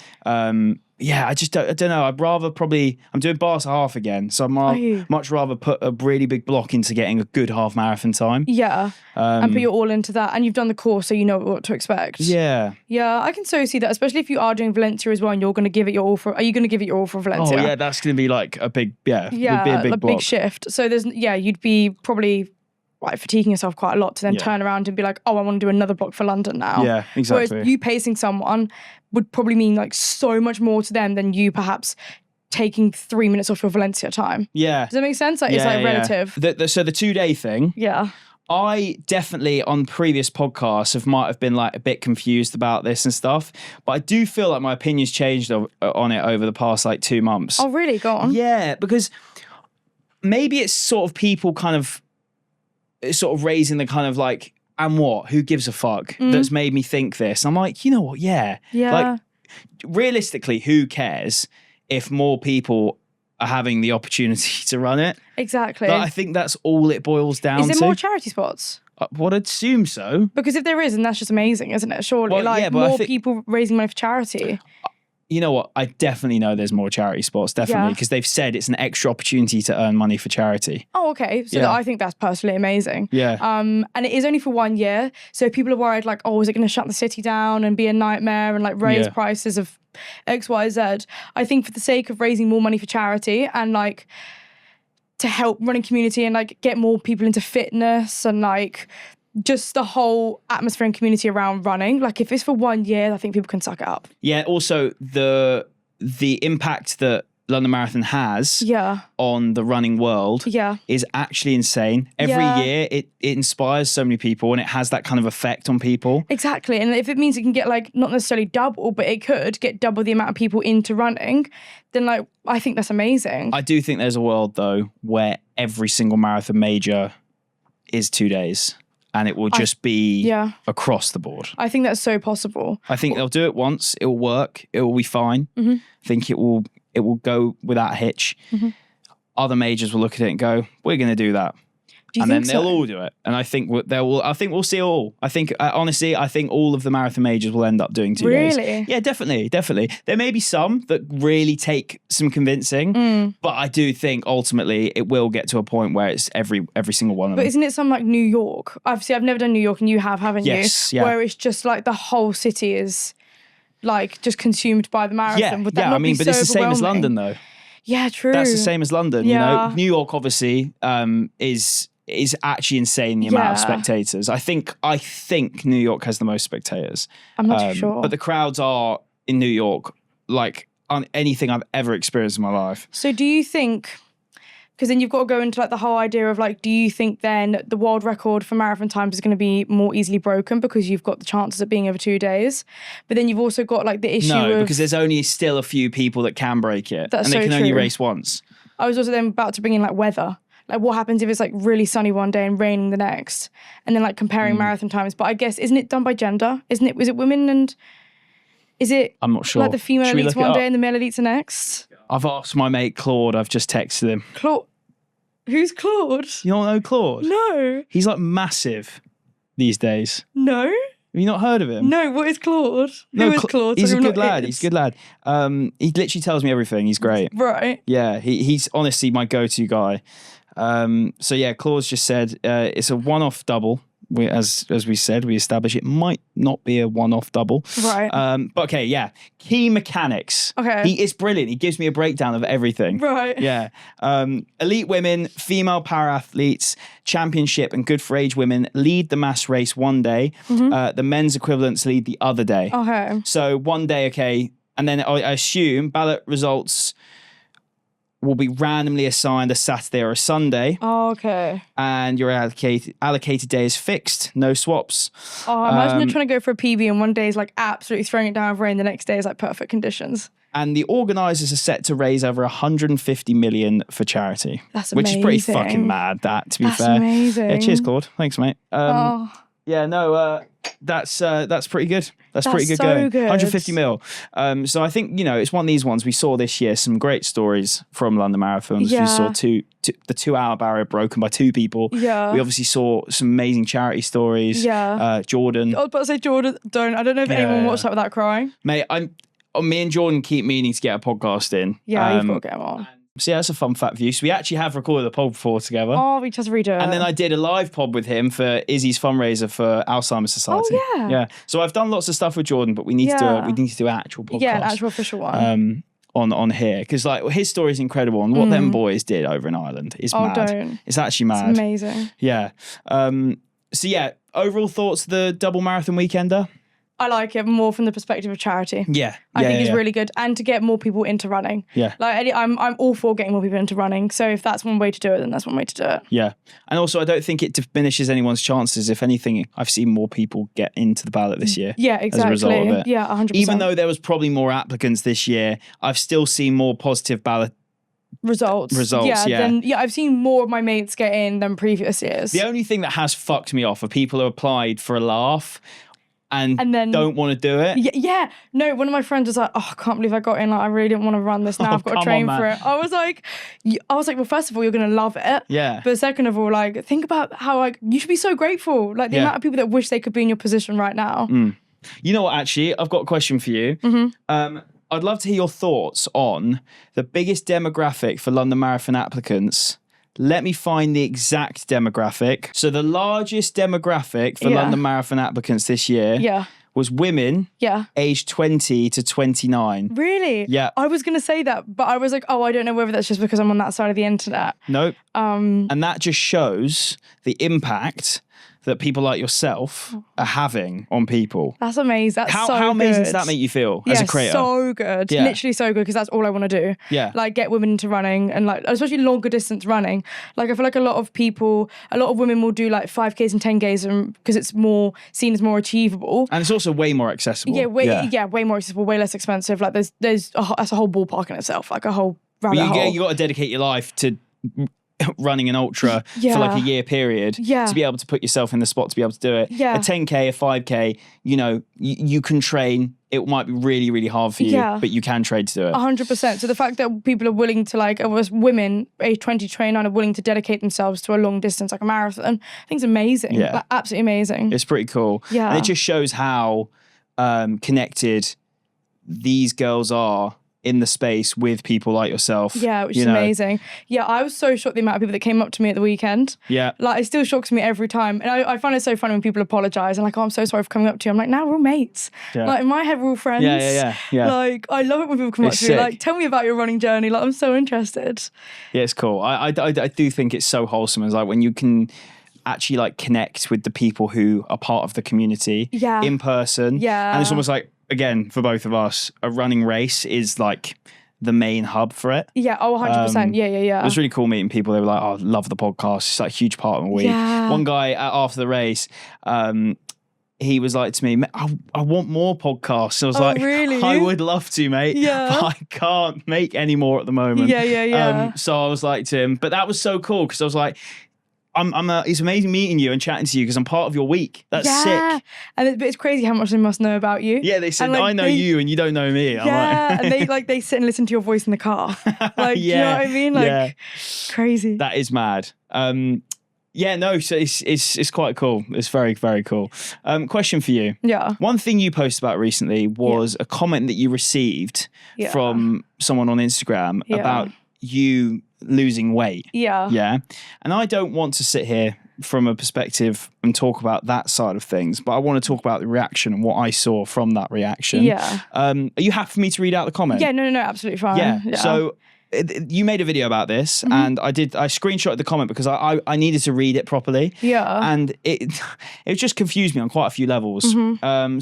[SPEAKER 1] I just don't know. I'd rather I'm doing Barca half again. So I'd much rather put a really big block into getting a good half marathon time.
[SPEAKER 2] Yeah. And put your all into that. And you've done the course, so you know what to expect.
[SPEAKER 1] Yeah.
[SPEAKER 2] Yeah, I can so see that, especially if you are doing Valencia as well and you're going to give it your all for, are you going to give it your all for Valencia?
[SPEAKER 1] Oh yeah, that's going to be like a big, would be a big block.
[SPEAKER 2] Big shift. So you'd be probably like fatiguing yourself quite a lot to then turn around and be like, oh, I want to do another block for London now.
[SPEAKER 1] Yeah, exactly.
[SPEAKER 2] Whereas you pacing someone would probably mean like so much more to them than you perhaps taking 3 minutes off your Valencia time.
[SPEAKER 1] Yeah.
[SPEAKER 2] Does that make sense? Like, it's like relative.
[SPEAKER 1] So the 2-day thing.
[SPEAKER 2] Yeah.
[SPEAKER 1] I definitely on previous podcasts might have been like a bit confused about this and stuff, but I do feel like my opinion's changed on it over the past like 2 months.
[SPEAKER 2] Oh, really? Go on.
[SPEAKER 1] Yeah, because maybe it's sort of people kind of raising the kind of like, and what? Who gives a fuck? That's made me think this. I'm like, you know what? Yeah. Like, realistically, who cares if more people are having the opportunity to run it?
[SPEAKER 2] Exactly.
[SPEAKER 1] But I think that's all it boils down to.
[SPEAKER 2] Is there more charity spots?
[SPEAKER 1] Well, I'd assume so.
[SPEAKER 2] Because if there is, then that's just amazing, isn't it? Surely, more people raising money for charity.
[SPEAKER 1] You know what? I definitely know there's more charity spots, definitely, because they've said it's an extra opportunity to earn money for charity.
[SPEAKER 2] Oh, okay. So I think that's personally amazing.
[SPEAKER 1] Yeah.
[SPEAKER 2] And it is only for 1 year. So if people are worried like, oh, is it going to shut the city down and be a nightmare and like raise prices of X, Y, Z? I think for the sake of raising more money for charity and like to help running community and like get more people into fitness and like just the whole atmosphere and community around running. Like if it's for 1 year, I think people can suck it up.
[SPEAKER 1] Yeah. Also the impact that London Marathon has on the running world is actually insane. Every year it inspires so many people and it has that kind of effect on people.
[SPEAKER 2] Exactly. And if it means it can get like not necessarily double, but it could get double the amount of people into running, then like I think that's amazing.
[SPEAKER 1] I do think there's a world though where every single marathon major is 2 days. And it will just be across the board.
[SPEAKER 2] I think that's so possible.
[SPEAKER 1] I think they'll do it once. It will work. It will be fine.
[SPEAKER 2] Mm-hmm.
[SPEAKER 1] I think it will go without a hitch.
[SPEAKER 2] Mm-hmm.
[SPEAKER 1] Other majors will look at it and go, "We're going to do that," and then they'll all do it. And I think we'll see it all. I think honestly, I think all of the marathon majors will end up doing 2 days.
[SPEAKER 2] Really?
[SPEAKER 1] Yeah, definitely. There may be some that really take some convincing, but I do think ultimately it will get to a point where it's every single one of them.
[SPEAKER 2] But isn't it something like New York? I've never done New York, and you have, haven't you?
[SPEAKER 1] Yes. Yeah.
[SPEAKER 2] Where it's just like the whole city is like just consumed by the marathon.
[SPEAKER 1] Yeah.
[SPEAKER 2] Would that not be
[SPEAKER 1] but
[SPEAKER 2] so
[SPEAKER 1] it's the same as London though.
[SPEAKER 2] Yeah, true.
[SPEAKER 1] That's the same as London.
[SPEAKER 2] Yeah.
[SPEAKER 1] You know, New York obviously is actually insane the amount of spectators. I think New York has the most spectators.
[SPEAKER 2] I'm not too sure.
[SPEAKER 1] But the crowds are in New York like on anything I've ever experienced in my life.
[SPEAKER 2] So do you think, because then you've got to go into like the whole idea of like, do you think then the world record for marathon times is going to be more easily broken because you've got the chances of being over 2 days? But then you've also got like the issue of...
[SPEAKER 1] because there's only still a few people that can break it.
[SPEAKER 2] That's
[SPEAKER 1] and they
[SPEAKER 2] so
[SPEAKER 1] can only
[SPEAKER 2] true.
[SPEAKER 1] race once.
[SPEAKER 2] I was also then about to bring in like weather. Like what happens if it's like really sunny one day and raining the next? And then like comparing marathon times. But I guess, isn't it done by gender? Is it women and... Is it...
[SPEAKER 1] I'm not sure.
[SPEAKER 2] Like the female elites one day and the male elites the next?
[SPEAKER 1] I've asked my mate Claude. I've just texted him.
[SPEAKER 2] Claude? Who's Claude?
[SPEAKER 1] You don't know Claude?
[SPEAKER 2] No.
[SPEAKER 1] He's like massive these days.
[SPEAKER 2] No.
[SPEAKER 1] Have you not heard of him?
[SPEAKER 2] No, what is Claude? Who is Claude?
[SPEAKER 1] He's a good lad. He's a good lad. He literally tells me everything. He's great.
[SPEAKER 2] Right.
[SPEAKER 1] Yeah, he's honestly my go-to guy. So yeah, Claude's just said it's a one-off double. As we said, we established it might not be a one-off double.
[SPEAKER 2] Right.
[SPEAKER 1] But okay, yeah. Key mechanics.
[SPEAKER 2] Okay.
[SPEAKER 1] He is brilliant. He gives me a breakdown of everything.
[SPEAKER 2] Right.
[SPEAKER 1] Yeah. Elite women, female para-athletes, championship and good for age women lead the mass race one day. Mm-hmm. The men's equivalents lead the other day.
[SPEAKER 2] Okay.
[SPEAKER 1] So one day, okay. And then I assume ballot results will be randomly assigned a Saturday or a Sunday.
[SPEAKER 2] Oh, okay.
[SPEAKER 1] And your allocated day is fixed, no swaps.
[SPEAKER 2] Oh, imagine you're trying to go for a PB and one day is like absolutely throwing it down with rain, the next day is like perfect conditions.
[SPEAKER 1] And the organisers are set to raise over 150 million for charity.
[SPEAKER 2] That's amazing.
[SPEAKER 1] Which is pretty fucking mad, that, to be fair.
[SPEAKER 2] That's amazing.
[SPEAKER 1] Yeah, cheers, Claude. Thanks, mate. Yeah, no, that's pretty good. That's pretty good
[SPEAKER 2] so
[SPEAKER 1] going.
[SPEAKER 2] Good.
[SPEAKER 1] 150 mil. So I think, it's one of these ones we saw this year, some great stories from London Marathons.
[SPEAKER 2] Yeah.
[SPEAKER 1] We saw the 2 hour barrier broken by 2 people.
[SPEAKER 2] Yeah.
[SPEAKER 1] We obviously saw some amazing charity stories.
[SPEAKER 2] Yeah.
[SPEAKER 1] Jordan.
[SPEAKER 2] I was about to say Jordan, I don't know if anyone watched that without crying.
[SPEAKER 1] Mate, me and Jordan keep meaning to get a podcast in.
[SPEAKER 2] Yeah, you've got to get them on.
[SPEAKER 1] So yeah, that's a fun fact for you. So we actually have recorded a pod before together.
[SPEAKER 2] Oh, we just redo it.
[SPEAKER 1] And then I did a live pod with him for Izzy's fundraiser for Alzheimer's Society.
[SPEAKER 2] Oh yeah.
[SPEAKER 1] Yeah. So I've done lots of stuff with Jordan, but we need to do an actual podcast.
[SPEAKER 2] Yeah, an actual official one.
[SPEAKER 1] On here. Because like his story is incredible and what them boys did over in Ireland is mad.
[SPEAKER 2] Don't.
[SPEAKER 1] It's actually mad.
[SPEAKER 2] It's amazing.
[SPEAKER 1] Yeah. So yeah, overall thoughts of the double marathon weekender?
[SPEAKER 2] I like it more from the perspective of charity.
[SPEAKER 1] Yeah.
[SPEAKER 2] I think it's really good. And to get more people into running.
[SPEAKER 1] Yeah.
[SPEAKER 2] Like I'm all for getting more people into running. So if that's one way to do it, then that's one way to do it.
[SPEAKER 1] Yeah. And also I don't think it diminishes anyone's chances. If anything, I've seen more people get into the ballot this year.
[SPEAKER 2] Yeah, exactly.
[SPEAKER 1] As a result of it.
[SPEAKER 2] Yeah, 100%.
[SPEAKER 1] Even though there was probably more applicants this year, I've still seen more positive ballot results.
[SPEAKER 2] Yeah, I've seen more of my mates get in than previous years.
[SPEAKER 1] The only thing that has fucked me off are people who applied for a laugh and then don't want to do it.
[SPEAKER 2] Yeah. No, one of my friends was like, oh, I can't believe I got in. Like, I really didn't want to run this now. I've got to train for it. I was like, well, first of all, you're going to love it.
[SPEAKER 1] Yeah.
[SPEAKER 2] But second of all, like, think about how, like, you should be so grateful. Like, the amount of people that wish they could be in your position right now.
[SPEAKER 1] You know what, actually? I've got a question for you. Mm-hmm. I'd love to hear your thoughts on the biggest demographic for London Marathon applicants. Let me find the exact demographic. So the largest demographic for London Marathon applicants this year was women aged 20 to 29.
[SPEAKER 2] Really?
[SPEAKER 1] Yeah.
[SPEAKER 2] I was going to say that, but I was like, I don't know whether that's just because I'm on that side of the internet.
[SPEAKER 1] Nope. And that just shows the impact that people like yourself are having on people.
[SPEAKER 2] That's amazing. That's
[SPEAKER 1] how amazing does that make you feel as a creator?
[SPEAKER 2] So good. Yeah. Literally so good, because that's all I want to do.
[SPEAKER 1] Yeah.
[SPEAKER 2] Like, get women into running, and like, especially longer distance running. Like, I feel like a lot of women will do like 5Ks and 10Ks because it's more seen as more achievable.
[SPEAKER 1] And it's also way more accessible.
[SPEAKER 2] Yeah, way more accessible, way less expensive. Like, that's a whole ballpark in itself, like a whole rabbit hole.
[SPEAKER 1] You got to dedicate your life to running an ultra for like a year period to be able to put yourself in the spot to be able to do it.
[SPEAKER 2] Yeah.
[SPEAKER 1] A 10K, a 5K, you know, you can train. It might be really, really hard for you, but you can train to do it.
[SPEAKER 2] 100%. So the fact that people are willing to, like, women age 20 to 29 are willing to dedicate themselves to a long distance, like a marathon, I think it's amazing. Yeah. Like, absolutely amazing.
[SPEAKER 1] It's pretty cool.
[SPEAKER 2] Yeah.
[SPEAKER 1] And it just shows how connected these girls are in the space with people like yourself.
[SPEAKER 2] Yeah, which is amazing. Yeah, I was so shocked the amount of people that came up to me at the weekend.
[SPEAKER 1] Yeah.
[SPEAKER 2] Like, it still shocks me every time. And I find it so funny when people apologise and like, oh, I'm so sorry for coming up to you. I'm like, now we're all mates. Yeah. Like, in my head, we're all friends.
[SPEAKER 1] Yeah.
[SPEAKER 2] Like, I love it when people come up to me, like, tell me about your running journey. Like, I'm so interested.
[SPEAKER 1] Yeah, it's cool. I do think it's so wholesome. It's like when you can actually like connect with the people who are part of the community in person.
[SPEAKER 2] Yeah.
[SPEAKER 1] And it's almost like, again, for both of us, a running race is like the main hub for it.
[SPEAKER 2] Yeah, 100%. Yeah.
[SPEAKER 1] It was really cool meeting people. They were like, oh, I love the podcast. It's like a huge part of my week.
[SPEAKER 2] Yeah.
[SPEAKER 1] One guy after the race, he was like to me, I want more podcasts. I was like,
[SPEAKER 2] really?
[SPEAKER 1] I would love to, mate.
[SPEAKER 2] Yeah.
[SPEAKER 1] But I can't make any more at the moment.
[SPEAKER 2] Yeah.
[SPEAKER 1] So I was like to him, but that was so cool because I was like, it's amazing meeting you and chatting to you because I'm part of your week. That's sick.
[SPEAKER 2] And it's crazy how much they must know about you.
[SPEAKER 1] Yeah, they said, like, I know you and you don't know me.
[SPEAKER 2] Yeah, and they sit and listen to your voice in the car. Like, you know what I mean? Like, crazy.
[SPEAKER 1] That is mad. So it's quite cool. It's very, very cool. Question for you.
[SPEAKER 2] Yeah.
[SPEAKER 1] One thing you posted about recently was a comment that you received from someone on Instagram about you losing weight. Yeah. And I don't want to sit here from a perspective and talk about that side of things, but I want to talk about the reaction and what I saw from that reaction.
[SPEAKER 2] Yeah.
[SPEAKER 1] Are you happy for me to read out the comment?
[SPEAKER 2] Yeah, no, absolutely fine.
[SPEAKER 1] Yeah. So you made a video about this and I screenshotted the comment because I needed to read it properly.
[SPEAKER 2] Yeah.
[SPEAKER 1] And it just confused me on quite a few levels.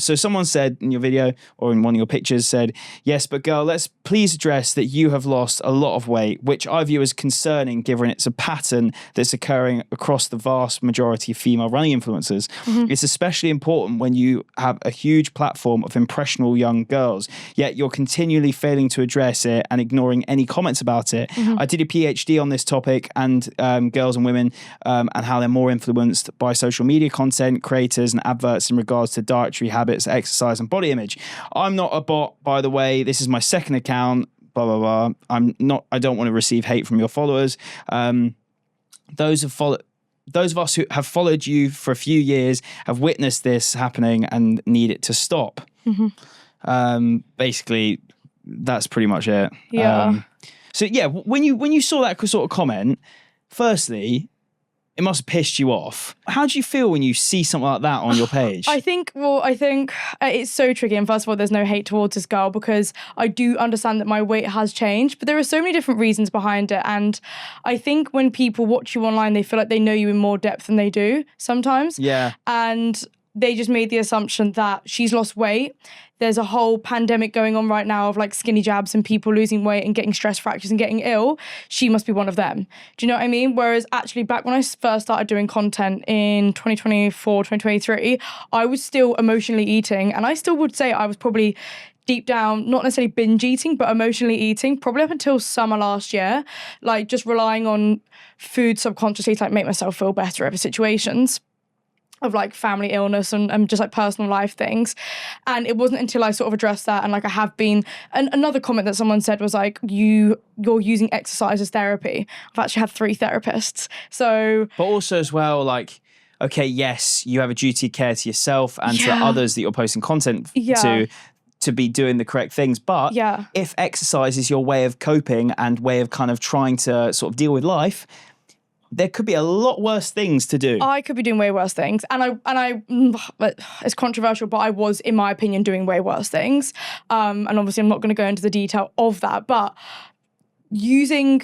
[SPEAKER 1] So someone said in your video or in one of your pictures said, yes, but girl, let's please address that you have lost a lot of weight, which I view as concerning given it's a pattern that's occurring across the vast majority of female running influencers. It's especially important when you have a huge platform of impressionable young girls, yet you're continually failing to address it and ignoring any comments about it. I did a PhD on this topic and girls and women and how they're more influenced by social media content, creators and adverts in regards to dietary habits, exercise and body image. I'm not a bot, by the way. This is my second account, blah, blah, blah. I don't want to receive hate from your followers. Those of us who have followed you for a few years have witnessed this happening and need it to stop. Basically, that's pretty much it.
[SPEAKER 2] Yeah.
[SPEAKER 1] So yeah, when you saw that sort of comment, firstly, it must have pissed you off. How do you feel when you see something like that on your page?
[SPEAKER 2] I think it's so tricky. And first of all, there's no hate towards this girl because I do understand that my weight has changed, but there are so many different reasons behind it. And I think when people watch you online, they feel like they know you in more depth than they do sometimes.
[SPEAKER 1] Yeah.
[SPEAKER 2] And they just made the assumption that she's lost weight. There's a whole pandemic going on right now of like skinny jabs and people losing weight and getting stress fractures and getting ill. She must be one of them. Do you know what I mean? Whereas actually back when I first started doing content in 2024, 2023, I was still emotionally eating. And I still would say I was probably deep down, not necessarily binge eating, but emotionally eating, probably up until summer last year, like just relying on food subconsciously to like make myself feel better over situations of like family illness and just like personal life things. And it wasn't until I sort of addressed that and like I have been, and another comment that someone said was like, you're using exercise as therapy. I've actually had 3 therapists. So.
[SPEAKER 1] But also as well, like, okay, yes, you have a duty of care to yourself and to others that you're posting content to be doing the correct things. But if exercise is your way of coping and way of kind of trying to sort of deal with life, there could be a lot worse things to do.
[SPEAKER 2] I could be doing way worse things. And I it's controversial, but I was, in my opinion, doing way worse things. And obviously I'm not going to go into the detail of that, but using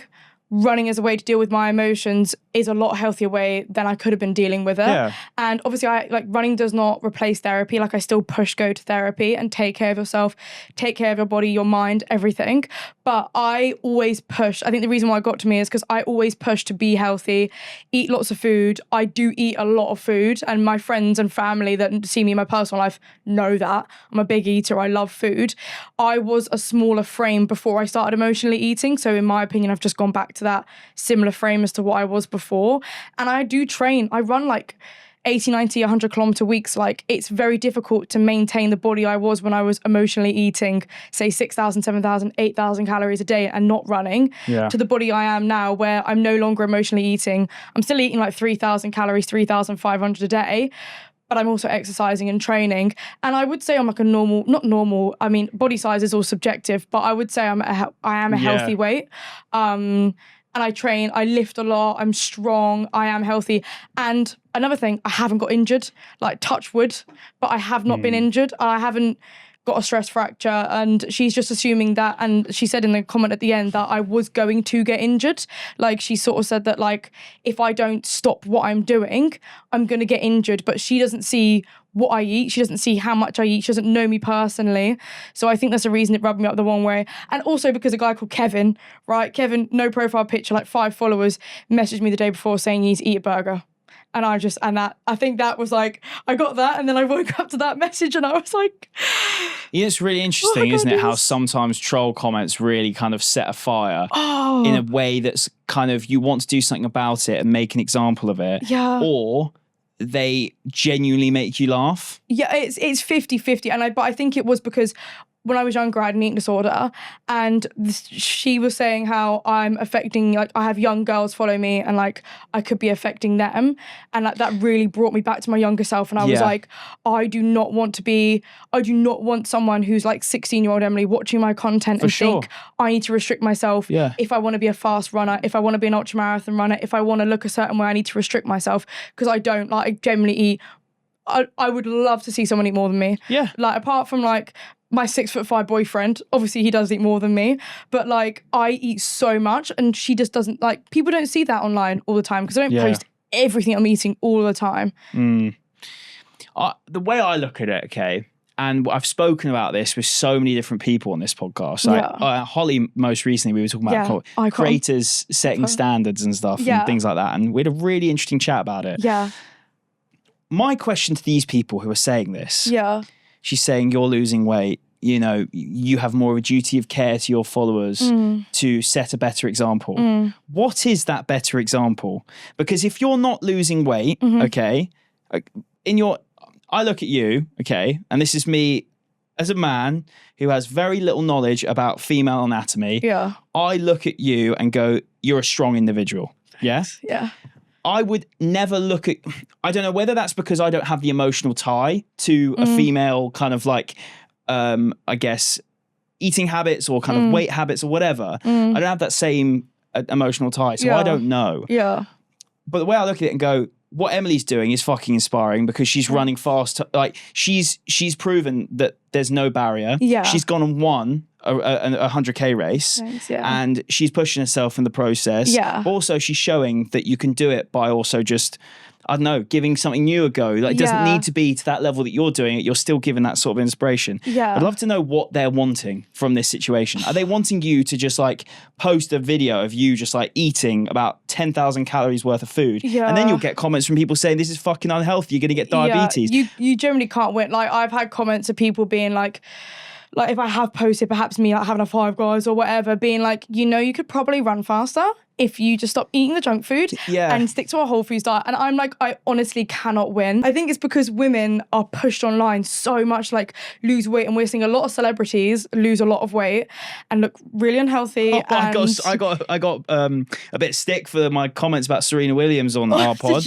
[SPEAKER 2] running as a way to deal with my emotions is a lot healthier way than I could have been dealing with it. Yeah. And obviously running does not replace therapy. Like I still push go to therapy and take care of yourself, take care of your body, your mind, everything. But I always push. I think the reason why it got to me is because I always push to be healthy, eat lots of food. I do eat a lot of food, and my friends and family that see me in my personal life know that. I'm a big eater. I love food. I was a smaller frame before I started emotionally eating. So in my opinion, I've just gone back to that similar frame as to what I was before. And I do train. I run like 80, 90, 100 kilometer weeks. Like it's very difficult to maintain the body I was when I was emotionally eating, say 6,000, 7,000, 8,000 calories a day and not running to the body I am now where I'm no longer emotionally eating. I'm still eating like 3,000 calories, 3,500 a day. But I'm also exercising and training. And I would say I'm like a normal, not normal, I mean, body size is all subjective, but I would say I am a healthy weight. And I train, I lift a lot, I'm strong, I am healthy. And another thing, I haven't got injured, like touch wood, but I have not been injured. I haven't got a stress fracture, and she's just assuming that, and she said in the comment at the end that I was going to get injured. Like she sort of said that like, if I don't stop what I'm doing, I'm going to get injured, but she doesn't see what I eat. She doesn't see how much I eat. She doesn't know me personally. So I think that's the reason it rubbed me up the wrong way. And also because a guy called Kevin, right? Kevin, no profile picture, like 5 followers, messaged me the day before saying he needs to eat a burger. And I think that was like, I got that and then I woke up to that message and I was like...
[SPEAKER 1] Yeah, it's really interesting, isn't it? How sometimes troll comments really kind of set a fire in a way that's kind of, you want to do something about it and make an example of it.
[SPEAKER 2] Yeah.
[SPEAKER 1] Or they genuinely make you laugh.
[SPEAKER 2] Yeah, it's 50-50. But I think it was because when I was younger, I had an eating disorder, and she was saying how I'm affecting, like, I have young girls follow me, and like I could be affecting them, and like that really brought me back to my younger self. And I was like, I do not want someone who's like 16-year-old Emily watching my content and think I need to restrict myself.
[SPEAKER 1] Yeah.
[SPEAKER 2] If I want to be a fast runner, if I want to be an ultramarathon runner, if I want to look a certain way, I need to restrict myself because I don't. Like, I generally eat. I would love to see someone eat more than me.
[SPEAKER 1] Yeah.
[SPEAKER 2] Like, apart from like my 6'5" boyfriend, obviously he does eat more than me, but like I eat so much, and she just doesn't. Like, people don't see that online all the time because I don't post everything I'm eating all the time.
[SPEAKER 1] The way I look at it, okay, and I've spoken about this with so many different people on this podcast. Like, Holly, most recently, we were talking about creators setting standards and stuff and things like that, and we had a really interesting chat about it.
[SPEAKER 2] Yeah.
[SPEAKER 1] My question to these people who are saying this, she's saying you're losing weight, you know, you have more of a duty of care to your followers to set a better example. What is that better example? Because if you're not losing weight, okay, I look at you, okay, and this is me as a man who has very little knowledge about female anatomy. Yeah. I look at you and go, you're a strong individual. Yeah?
[SPEAKER 2] Yeah.
[SPEAKER 1] I would never look at, I don't know whether that's because I don't have the emotional tie to a female kind of like, I guess, eating habits or kind of weight habits or whatever. I don't have that same emotional tie, so I don't know.
[SPEAKER 2] Yeah.
[SPEAKER 1] But the way I look at it and go, what Emily's doing is fucking inspiring because she's running fast. Like, she's proven that there's no barrier. Yeah. She's gone and won a 100K race.
[SPEAKER 2] Thanks,
[SPEAKER 1] and she's pushing herself in the process. Yeah. Also, she's showing that you can do it by also just, I don't know, giving something new a go. Like, it doesn't need to be to that level that you're doing it. You're still giving that sort of inspiration. Yeah. I'd love to know what they're wanting from this situation. Are they wanting you to just like post a video of you just like eating about 10,000 calories worth of food? Yeah. And then you'll get comments from people saying this is fucking unhealthy. You're going to get diabetes.
[SPEAKER 2] Yeah. You generally can't win. Like, I've had comments of people being like if I have posted perhaps me like having a 5 Guys or whatever, being like, you know, you could probably run faster if you just stop eating the junk food and stick to a whole foods diet. And I'm like, I honestly cannot win. I think it's because women are pushed online so much, like, lose weight, and we're seeing a lot of celebrities lose a lot of weight and look really unhealthy.
[SPEAKER 1] I got a bit of stick for my comments about Serena Williams on our pod.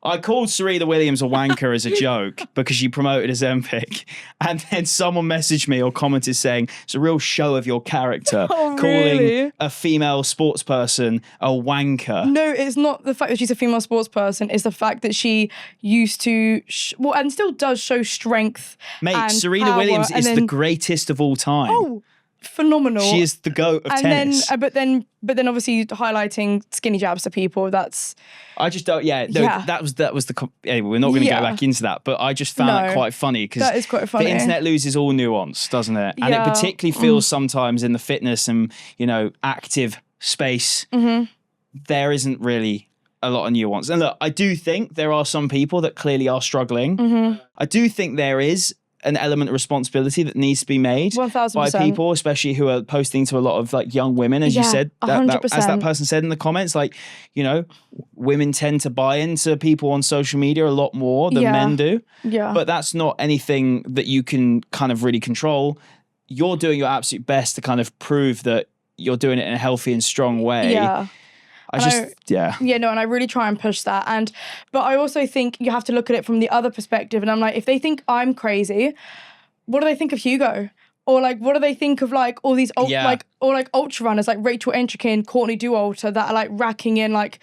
[SPEAKER 1] I called Serena Williams a wanker as a joke because she promoted Ozempic, and then someone messaged me or commented saying it's a real show of your character, calling a female sports person a wanker.
[SPEAKER 2] No, it's not the fact that she's a female sports person. It's the fact that she used to, and still does show strength.
[SPEAKER 1] Mate, Serena Williams is the greatest of all time.
[SPEAKER 2] phenomenal.
[SPEAKER 1] She is the GOAT of tennis.
[SPEAKER 2] But then obviously highlighting skinny jabs to people, that's...
[SPEAKER 1] I just don't, that was the... Anyway, we're not going to go back into that, but I just found that quite funny because
[SPEAKER 2] that is quite funny.
[SPEAKER 1] The internet loses all nuance, doesn't it? And it particularly feels sometimes in the fitness and, active space, there isn't really a lot of nuance. And look, I do think there are some people that clearly are struggling. I do think there is an element of responsibility that needs to be made
[SPEAKER 2] 1000%.
[SPEAKER 1] by people, especially who are posting to a lot of like young women, as you said, as that person said in the comments, like, women tend to buy into people on social media a lot more than men do. Yeah. But that's not anything that you can kind of really control. You're doing your absolute best to kind of prove that you're doing it in a healthy and strong way. Yeah. And I really try and push that. But I also think you have to look at it from the other perspective. And I'm like, if they think I'm crazy, what do they think of Hugo? Or like, what do they think of like all these ultra runners like Rachel Entreckin and Courtney Dauwalter that are like racking in like,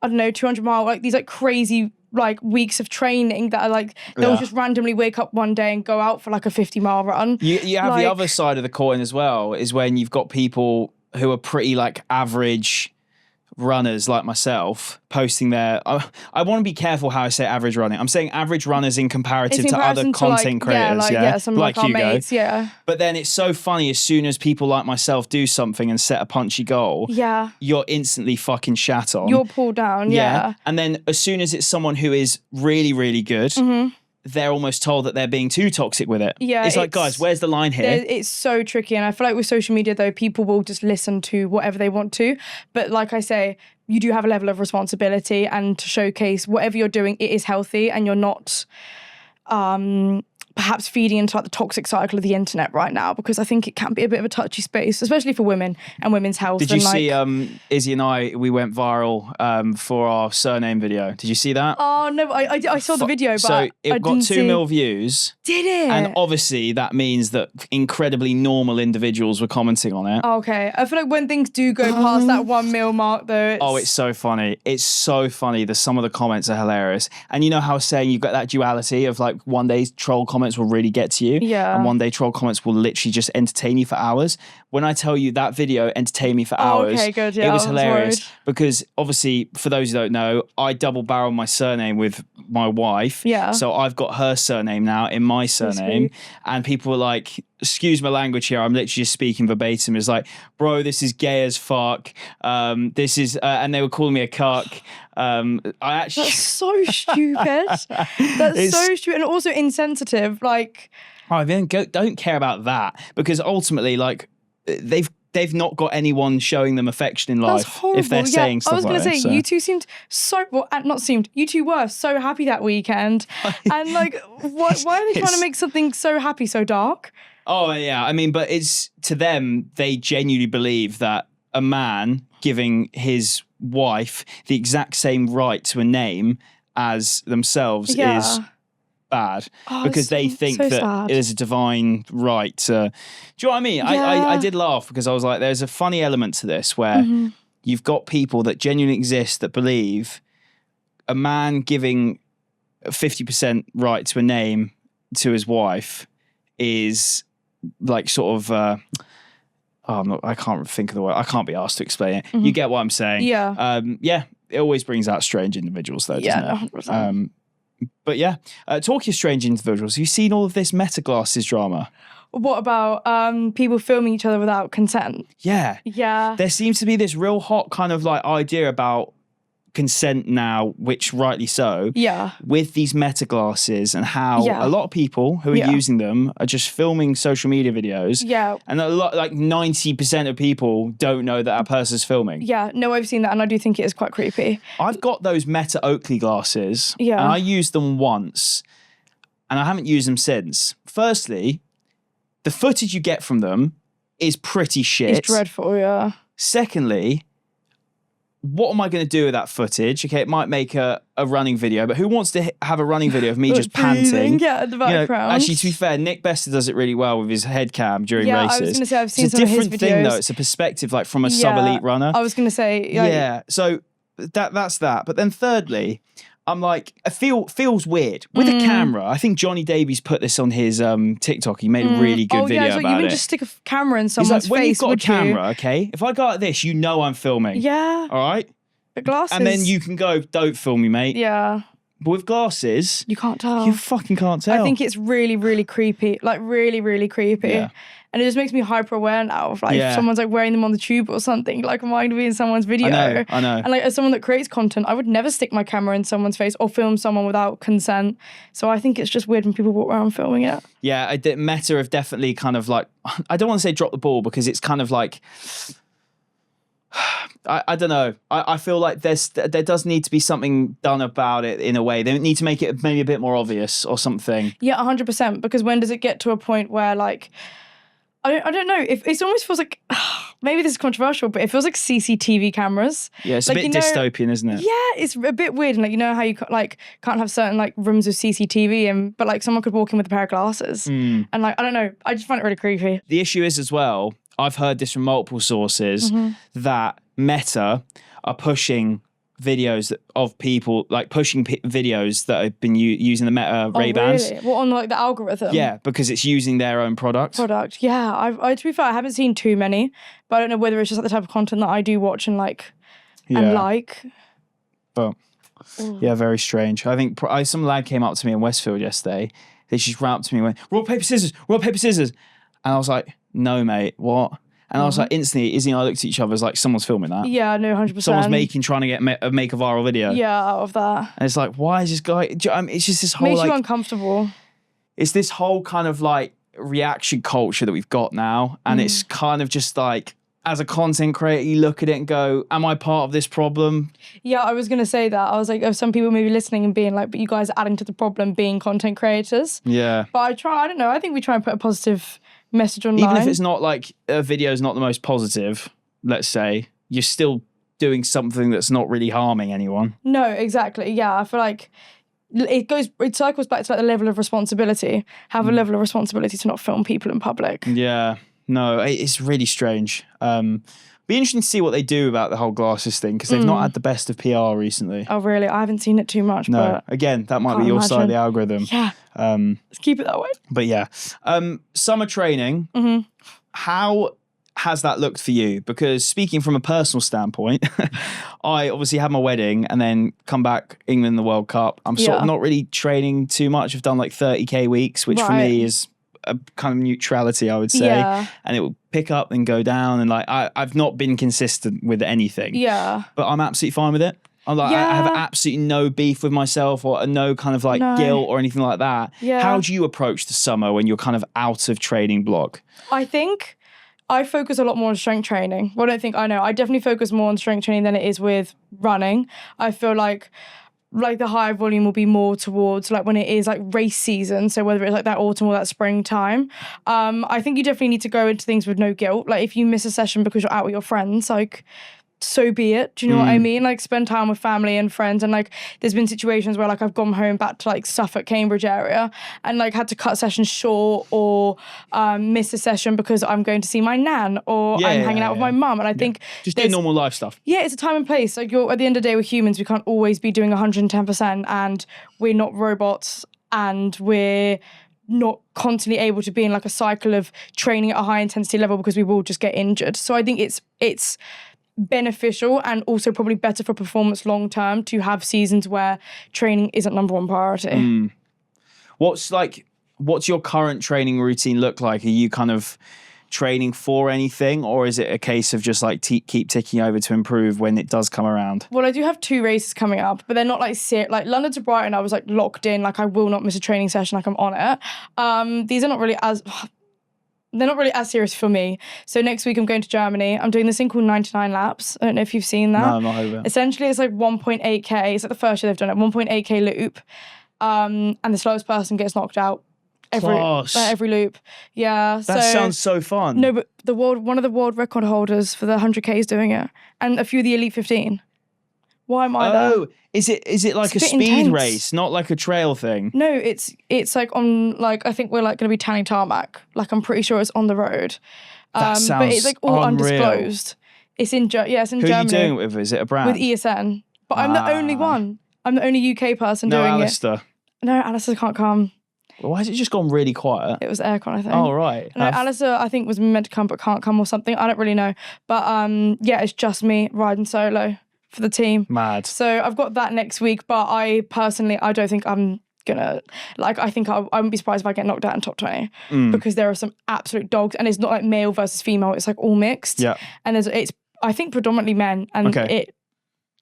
[SPEAKER 1] I don't know, 200 mile, like these like crazy like weeks of training that are like, they'll just randomly wake up one day and go out for like a 50-mile run. You have the other side of the coin as well, is when you've got people who are pretty like average runners like myself posting their... I want to be careful how I say average running. I'm saying average runners in comparison to other content creators.
[SPEAKER 2] Some like our mates,
[SPEAKER 1] But then it's so funny, as soon as people like myself do something and set a punchy goal, you're instantly fucking shat on.
[SPEAKER 2] You're pulled down,
[SPEAKER 1] And then as soon as it's someone who is really, really good, they're almost told that they're being too toxic with it. Yeah, it's like, guys, where's the line here?
[SPEAKER 2] It's so tricky. And I feel like with social media, though, people will just listen to whatever they want to. But like I say, you do have a level of responsibility, and to showcase whatever you're doing, it is healthy, and you're not perhaps feeding into like the toxic cycle of the internet right now, because I think it can be a bit of a touchy space, especially for women and women's health.
[SPEAKER 1] Did you see Izzy and I, we went viral for our surname video. Did you see that?
[SPEAKER 2] Oh, no, I saw the video, but
[SPEAKER 1] so it got 2 million views.
[SPEAKER 2] Did it?
[SPEAKER 1] And obviously that means that incredibly normal individuals were commenting on it.
[SPEAKER 2] Okay. I feel like when things do go past that 1 mil mark, though,
[SPEAKER 1] it's so funny. It's so funny. Some of the comments are hilarious. And you know how I was saying you've got that duality of like, one day troll comments will really get to you, and one day troll comments will literally just entertain you for hours. When I tell you that video entertained me for hours, it was hilarious because obviously, for those who don't know, I double barrel my surname with my wife, so I've got her surname now in my surname, and people were like, excuse my language here, I'm literally just speaking verbatim, it's like, bro, this is gay as fuck, this is and they were calling me a cuck. That's
[SPEAKER 2] so stupid. That's so stupid, and also insensitive. Like,
[SPEAKER 1] I don't care about that, because ultimately, like, they've not got anyone showing them affection in life if they're saying stuff like that. I was going to say,
[SPEAKER 2] you two seemed so... Well, not seemed. You two were so happy that weekend. And, like, why are they trying to make something so happy so dark?
[SPEAKER 1] Oh, yeah. I mean, but it's... To them, they genuinely believe that a man giving his wife the exact same right to a name as themselves is bad, because they think that it is a divine right to... Do you know what I mean? I did laugh because I was like, there's a funny element to this where you've got people that genuinely exist that believe a man giving 50% right to a name to his wife is like sort of... I can't think of the word. I can't be asked to explain it. You get what I'm saying?
[SPEAKER 2] Yeah.
[SPEAKER 1] It always brings out strange individuals, though, doesn't it? 100%. But yeah, talking of strange individuals, have you seen all of this Meta Glasses drama?
[SPEAKER 2] What about people filming each other without consent?
[SPEAKER 1] Yeah.
[SPEAKER 2] Yeah.
[SPEAKER 1] There seems to be this real hot kind of like idea about consent now, which rightly so, with these Meta Glasses, and how a lot of people who are using them are just filming social media videos. Yeah. And a lot, like 90% of people don't know that person's filming.
[SPEAKER 2] Yeah, no, I've seen that, and I do think it is quite creepy.
[SPEAKER 1] I've got those Meta Oakley glasses, and I used them once, and I haven't used them since. Firstly, the footage you get from them is pretty shit.
[SPEAKER 2] It's dreadful, yeah.
[SPEAKER 1] Secondly, what am I going to do with that footage? Okay, it might make a running video, but who wants to have a running video of me just panting?
[SPEAKER 2] Yeah, in the background.
[SPEAKER 1] Actually, to be fair, Nick Bester does it really well with his head cam during races.
[SPEAKER 2] I was going to say, I've seen
[SPEAKER 1] some
[SPEAKER 2] of his videos.
[SPEAKER 1] It's a different thing, though. It's a perspective, like, from a sub-elite runner.
[SPEAKER 2] I was going to say...
[SPEAKER 1] Yeah, so that's that. But then thirdly, I'm like, it feels weird. With a camera, I think Johnny Davies put this on his TikTok. He made a really good video about it.
[SPEAKER 2] You wouldn't just stick a camera in someone's face,
[SPEAKER 1] when you've got a camera, okay? If I go like this, you know I'm filming.
[SPEAKER 2] Yeah.
[SPEAKER 1] All right?
[SPEAKER 2] But glasses.
[SPEAKER 1] And then you can go, don't film me, mate.
[SPEAKER 2] Yeah.
[SPEAKER 1] But with glasses...
[SPEAKER 2] You can't tell.
[SPEAKER 1] You fucking can't tell.
[SPEAKER 2] I think it's really, really creepy. Like, really, really creepy. Yeah. And it just makes me hyper aware now of like if someone's like wearing them on the tube or something, like am I going to be in someone's video?
[SPEAKER 1] I know.
[SPEAKER 2] And like as someone that creates content, I would never stick my camera in someone's face or film someone without consent. So I think it's just weird when people walk around filming it. Yeah,
[SPEAKER 1] Meta have definitely kind of like, I don't want to say drop the ball because it's kind of like, I don't know. I feel like there does need to be something done about it in a way. They need to make it maybe a bit more obvious or something.
[SPEAKER 2] Yeah, 100%. Because when does it get to a point where like, I don't know. If it almost feels like maybe this is controversial, but it feels like CCTV cameras.
[SPEAKER 1] Yeah, it's like, a bit dystopian, isn't it?
[SPEAKER 2] Yeah, it's a bit weird. And like how you like can't have certain like rooms with CCTV, but like someone could walk in with a pair of glasses, and like I don't know. I just find it really creepy.
[SPEAKER 1] The issue is as well. I've heard this from multiple sources that Meta are pushing videos of people pushing videos that have been using the Meta Ray-Bans.
[SPEAKER 2] Really? What, on like the algorithm?
[SPEAKER 1] Yeah, because it's using their own product.
[SPEAKER 2] Yeah. I to be fair, I haven't seen too many, but I don't know whether it's just like the type of content that I do watch and like and like.
[SPEAKER 1] But yeah, very strange. I think some lad came up to me in Westfield yesterday. They just ran up to me and went, rock, paper, scissors, and I was like, no, mate, what? And I was like, instantly, Izzy and I looked at each other as like, someone's filming that.
[SPEAKER 2] Yeah, no, 100%.
[SPEAKER 1] Someone's trying to make a viral video.
[SPEAKER 2] Yeah, out of that.
[SPEAKER 1] And it's like, why is this guy... it's just this whole
[SPEAKER 2] makes you uncomfortable.
[SPEAKER 1] It's this whole kind of like reaction culture that we've got now. And it's kind of just like, as a content creator, you look at it and go, am I part of this problem? Yeah,
[SPEAKER 2] I was going to say that. I was like, of some people maybe listening and being like, but you guys are adding to the problem being content creators.
[SPEAKER 1] Yeah.
[SPEAKER 2] But I don't know. I think we try and put a positive message online.
[SPEAKER 1] Even if it's not like a video is not the most positive, let's say, you're still doing something that's not really harming anyone.
[SPEAKER 2] No, exactly. Yeah, I feel like it cycles back to like the level of responsibility. Have a level of responsibility to not film people in public.
[SPEAKER 1] Yeah, no, it's really strange. Be interesting to see what they do about the whole glasses thing because they've not had the best of PR recently.
[SPEAKER 2] Oh, really? I haven't seen it too much.
[SPEAKER 1] No,
[SPEAKER 2] but
[SPEAKER 1] again, that might be your side of the algorithm.
[SPEAKER 2] Yeah. Let's keep it that way.
[SPEAKER 1] But yeah, summer training. How has that looked for you? Because speaking from a personal standpoint, I obviously had my wedding and then come back England the World Cup. I'm sort of not really training too much. I've done like 30k weeks, which for me is a kind of neutrality, I would say. Yeah. And it will pick up and go down. And like I've not been consistent with anything.
[SPEAKER 2] Yeah.
[SPEAKER 1] But I'm absolutely fine with it. I'm like, I have absolutely no beef with myself or no kind of like guilt or anything like that.
[SPEAKER 2] Yeah.
[SPEAKER 1] How do you approach the summer when you're kind of out of training block?
[SPEAKER 2] I think I focus a lot more on strength training. Well, I know. I definitely focus more on strength training than it is with running. I feel like the higher volume will be more towards like when it is like race season. So whether it's like that autumn or that springtime, I think you definitely need to go into things with no guilt. Like if you miss a session because you're out with your friends, like so be it. Do you know what I mean? Like spend time with family and friends. And like there's been situations where like I've gone home back to like Suffolk, Cambridge area and like had to cut sessions short or miss a session because I'm going to see my nan or I'm hanging out with my mum. And I think
[SPEAKER 1] just do normal life stuff.
[SPEAKER 2] Yeah, it's a time and place. Like at the end of the day, we're humans. We can't always be doing 110% and we're not robots and we're not constantly able to be in like a cycle of training at a high intensity level because we will just get injured. So I think it's beneficial and also probably better for performance long term to have seasons where training isn't number one priority.
[SPEAKER 1] What's your current training routine look like? Are you kind of training for anything or is it a case of just like keep ticking over to improve when it does come around?
[SPEAKER 2] Well, I do have 2 races coming up, but they're not like like London to Brighton. I was like locked in, like I will not miss a training session, like I'm on it. These are not really they're not really as serious for me. So next week I'm going to Germany. I'm doing this thing called 99 laps. I don't know if you've seen that.
[SPEAKER 1] No, I'm not over.
[SPEAKER 2] Essentially, it's like 1.8k. It's like the first year they've done it. 1.8k loop. And the slowest person gets knocked out every loop. Yeah.
[SPEAKER 1] That sounds so fun.
[SPEAKER 2] No, but one of the world record holders for the 100k is doing it. And a few of the Elite 15. Why am I there?
[SPEAKER 1] Oh, is it like a speed race, not like a trail thing?
[SPEAKER 2] No, it's like on like I think we're like going to be tanning tarmac. Like I'm pretty sure it's on the road.
[SPEAKER 1] That sounds
[SPEAKER 2] but it's like all
[SPEAKER 1] unreal.
[SPEAKER 2] Undisclosed. It's in Germany.
[SPEAKER 1] Who are you doing it with? Is it a brand?
[SPEAKER 2] With ESN. But I'm the only one. I'm the only UK person doing
[SPEAKER 1] Alistair.
[SPEAKER 2] it. No, Alistair can't come.
[SPEAKER 1] Why has it just gone really quiet?
[SPEAKER 2] It was aircon, I think.
[SPEAKER 1] Oh, right.
[SPEAKER 2] No, Alistair, I think, was meant to come but can't come or something. I don't really know. But yeah, it's just me riding solo for the team.
[SPEAKER 1] Mad.
[SPEAKER 2] So I've got that next week, but I personally, I don't think I'm gonna, like, I think I wouldn't be surprised if I get knocked out in top 20 because there are some absolute dogs, and it's not like male versus female, it's like all mixed.
[SPEAKER 1] Yeah.
[SPEAKER 2] And it's, I think, predominantly men, and it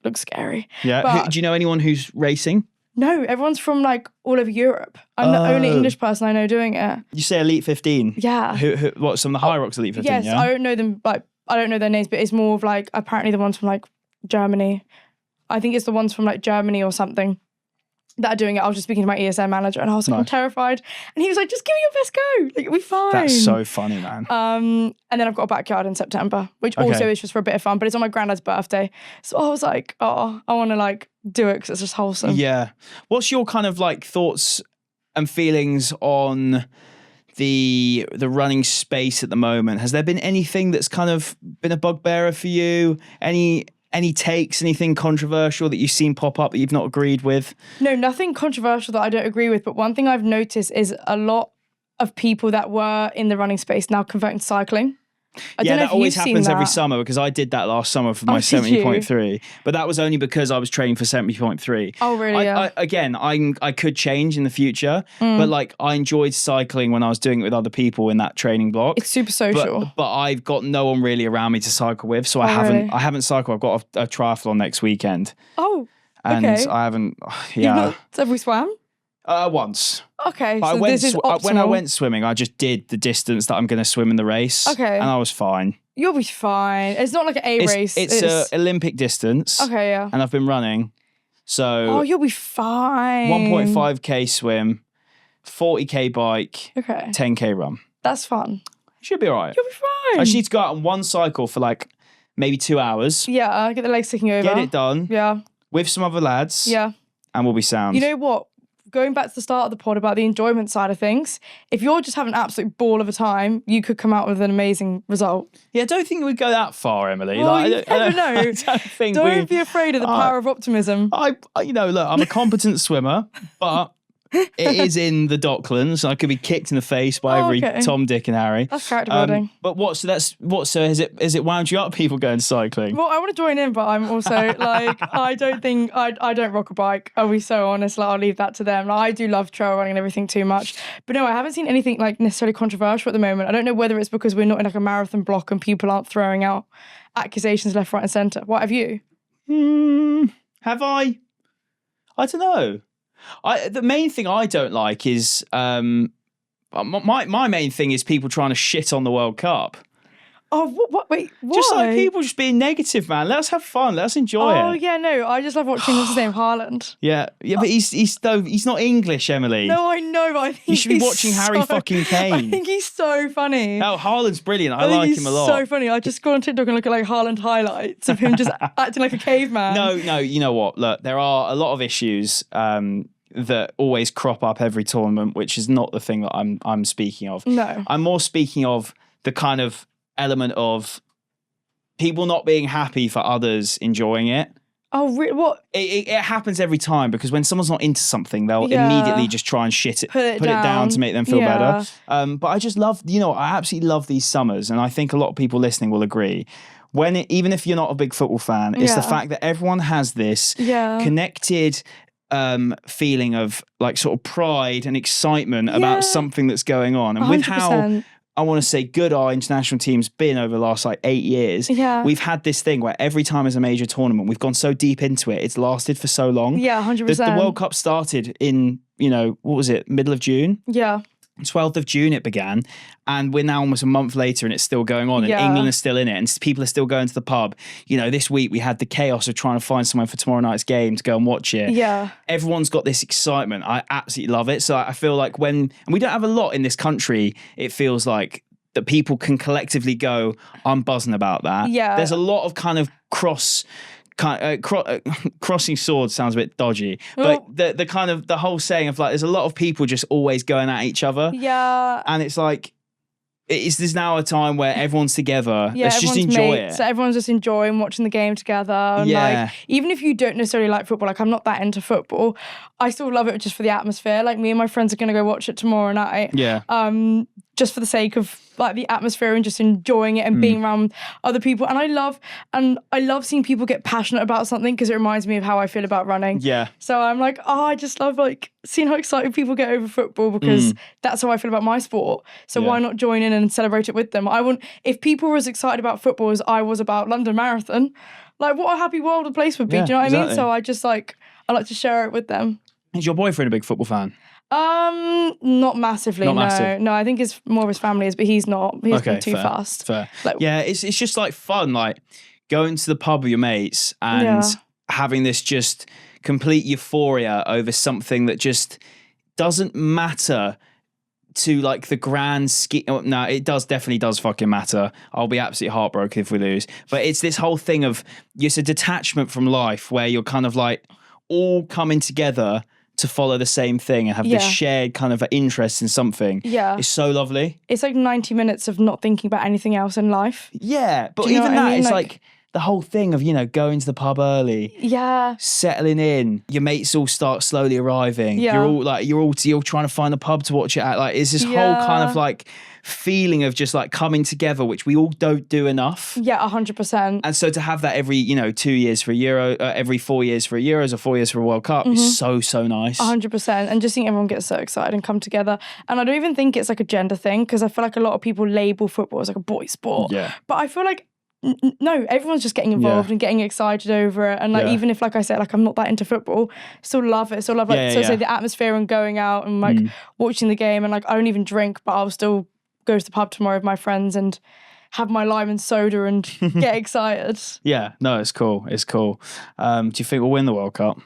[SPEAKER 2] looks scary.
[SPEAKER 1] Yeah.
[SPEAKER 2] But,
[SPEAKER 1] do you know anyone who's racing?
[SPEAKER 2] No, everyone's from like all over Europe. I'm the only English person I know doing it.
[SPEAKER 1] You say Elite 15?
[SPEAKER 2] Yeah.
[SPEAKER 1] What, some of the High Rocks Elite 15?
[SPEAKER 2] Yes,
[SPEAKER 1] yeah?
[SPEAKER 2] I don't know them, like, I don't know their names, but it's more of like, apparently the ones from like Germany. I think it's the ones from like Germany or something that are doing it. I was just speaking to my ESM manager and I was like, I'm terrified. And he was like, just give it your best go. Like, it'll be fine.
[SPEAKER 1] That's so funny, man.
[SPEAKER 2] And then I've got a backyard in September, which also is just for a bit of fun, but it's on my granddad's birthday. So I was like, oh, I want to like do it because it's just wholesome.
[SPEAKER 1] Yeah. What's your kind of like thoughts and feelings on the running space at the moment? Has there been anything that's kind of been a bugbearer for you? Any takes, anything controversial that you've seen pop up that you've not agreed with?
[SPEAKER 2] No, nothing controversial that I don't agree with. But one thing I've noticed is a lot of people that were in the running space now converting to cycling. I don't know
[SPEAKER 1] that always happens every summer, because I did that last summer for my 70.3. But that was only because I was training for 70.3.
[SPEAKER 2] Oh, really?
[SPEAKER 1] I could change in the future, but like I enjoyed cycling when I was doing it with other people in that training block.
[SPEAKER 2] It's super social.
[SPEAKER 1] But I've got no one really around me to cycle with, so I haven't cycled. I've got a triathlon next weekend.
[SPEAKER 2] Oh,
[SPEAKER 1] and I haven't. Yeah.
[SPEAKER 2] Have we swam?
[SPEAKER 1] Once.
[SPEAKER 2] Okay, so this is optimal.
[SPEAKER 1] When I went swimming, I just did the distance that I'm going to swim in the race.
[SPEAKER 2] Okay.
[SPEAKER 1] And I was fine.
[SPEAKER 2] You'll be fine. It's not like an A race.
[SPEAKER 1] It's an Olympic distance.
[SPEAKER 2] Okay, yeah.
[SPEAKER 1] And I've been running. So.
[SPEAKER 2] Oh, you'll be fine.
[SPEAKER 1] 1.5k swim, 40k bike, 10k run.
[SPEAKER 2] That's fun.
[SPEAKER 1] Should be all right.
[SPEAKER 2] You'll be fine.
[SPEAKER 1] I just need to go out on one cycle for like maybe 2 hours.
[SPEAKER 2] Yeah, get the legs sticking over.
[SPEAKER 1] Get it done.
[SPEAKER 2] Yeah.
[SPEAKER 1] With some other lads.
[SPEAKER 2] Yeah.
[SPEAKER 1] And we'll be sound.
[SPEAKER 2] You know what? Going back to the start of the pod about the enjoyment side of things, if you're just having an absolute ball of a time, you could come out with an amazing result.
[SPEAKER 1] Yeah, I don't think we'd go that far, Emily.
[SPEAKER 2] Well,
[SPEAKER 1] like,
[SPEAKER 2] you never know. Don't be afraid of the power of optimism.
[SPEAKER 1] Look, I'm a competent swimmer, but it is in the Docklands. I could be kicked in the face by every Tom, Dick and Harry.
[SPEAKER 2] That's character building.
[SPEAKER 1] But so has it wound you up, people going cycling?
[SPEAKER 2] Well, I want to join in, but I'm also like, I don't rock a bike. I'll be so honest, like I'll leave that to them. Like, I do love trail running and everything too much. But no, I haven't seen anything like necessarily controversial at the moment. I don't know whether it's because we're not in like a marathon block and people aren't throwing out accusations left, right and centre. What have you?
[SPEAKER 1] Have I? I don't know. The main thing I don't like is my main thing is people trying to shit on the World Cup.
[SPEAKER 2] Oh, what? Wait, why?
[SPEAKER 1] Just like people just being negative, man. Let's have fun. Let's enjoy it.
[SPEAKER 2] Oh yeah, no, I just love watching what's his name, Haaland.
[SPEAKER 1] Yeah, but he's not English, Emily.
[SPEAKER 2] No, I know, but I think
[SPEAKER 1] you should be watching Harry fucking Kane.
[SPEAKER 2] I think he's so funny.
[SPEAKER 1] Oh, Haaland's brilliant. I like him a lot.
[SPEAKER 2] So funny. I just go on TikTok and look at like Haaland highlights of him just acting like a caveman.
[SPEAKER 1] No, you know what? Look, there are a lot of issues that always crop up every tournament, which is not the thing that I'm speaking of.
[SPEAKER 2] No,
[SPEAKER 1] I'm more speaking of the kind of element of people not being happy for others enjoying it.
[SPEAKER 2] Oh, what?
[SPEAKER 1] It happens every time, because when someone's not into something, they'll immediately just try and put it down to make them feel better. But I just love, I absolutely love these summers, and I think a lot of people listening will agree. Even if you're not a big football fan, it's the fact that everyone has this connected feeling of like sort of pride and excitement about something that's going on. And 100%. With how I want to say good our international team's been over the last like 8 years.
[SPEAKER 2] Yeah.
[SPEAKER 1] We've had this thing where every time there's a major tournament, we've gone so deep into it. It's lasted for so long.
[SPEAKER 2] Yeah, 100%.
[SPEAKER 1] The World Cup started in, what was it, middle of June?
[SPEAKER 2] Yeah.
[SPEAKER 1] 12th of June it began, and we're now almost a month later and it's still going on, and England is still in it, and people are still going to the pub. This week we had the chaos of trying to find someone for tomorrow night's game to go and watch it.
[SPEAKER 2] Yeah.
[SPEAKER 1] Everyone's got this excitement. I absolutely love it. So I feel like and we don't have a lot in this country, it feels like that people can collectively go, I'm buzzing about that.
[SPEAKER 2] Yeah.
[SPEAKER 1] There's a lot of kind of crossing swords sounds a bit dodgy, but the kind of the whole saying of like there's a lot of people just always going at each other.
[SPEAKER 2] Yeah.
[SPEAKER 1] And it's like, there's now a time where everyone's together. Yeah, let's just enjoy it.
[SPEAKER 2] So everyone's just enjoying watching the game together. And like, even if you don't necessarily like football, like I'm not that into football, I still love it just for the atmosphere. Like me and my friends are going to go watch it tomorrow night.
[SPEAKER 1] Yeah.
[SPEAKER 2] Just for the sake of like the atmosphere and just enjoying it and being around other people. And I love seeing people get passionate about something because it reminds me of how I feel about running.
[SPEAKER 1] Yeah.
[SPEAKER 2] So I'm like, I just love like seeing how excited people get over football because that's how I feel about my sport. So why not join in and celebrate it with them? If people were as excited about football as I was about London Marathon, like what a happy world the place would be. Do you know what I mean? So I like to share it with them.
[SPEAKER 1] Is your boyfriend a big football fan?
[SPEAKER 2] Not massively. No, I think it's more of his family is, but he's not. He's been too fast.
[SPEAKER 1] Fair. Like, yeah, it's just like fun, like going to the pub with your mates and having this just complete euphoria over something that just doesn't matter to like the grand scheme. No, it definitely does fucking matter. I'll be absolutely heartbroken if we lose. But it's this whole thing of it's a detachment from life where you're kind of like all coming together to follow the same thing and have this shared kind of interest in something. Yeah. It's so lovely.
[SPEAKER 2] It's like 90 minutes of not thinking about anything else in life.
[SPEAKER 1] Yeah, but even that is like the whole thing of, going to the pub early.
[SPEAKER 2] Yeah.
[SPEAKER 1] Settling in. Your mates all start slowly arriving. Yeah. You're all trying to find a pub to watch it at. Like it's this whole kind of like feeling of just like coming together, which we all don't do enough.
[SPEAKER 2] Yeah, 100%.
[SPEAKER 1] And so to have that every 2 years for a Euro, every 4 years for a Euros or 4 years for a World Cup is so nice.
[SPEAKER 2] 100%. And just seeing everyone get so excited and come together. And I don't even think it's like a gender thing because I feel like a lot of people label football as like a boy sport.
[SPEAKER 1] Yeah.
[SPEAKER 2] But I feel like no, everyone's just getting involved and getting excited over it. And like even if, like I said, like I'm not that into football, still love it. Still love like say the atmosphere and going out and like watching the game. And like I don't even drink, but I'll still go to the pub tomorrow with my friends and have my lime and soda and get excited.
[SPEAKER 1] Yeah, no, it's cool. It's cool. Do you think we'll win the World Cup?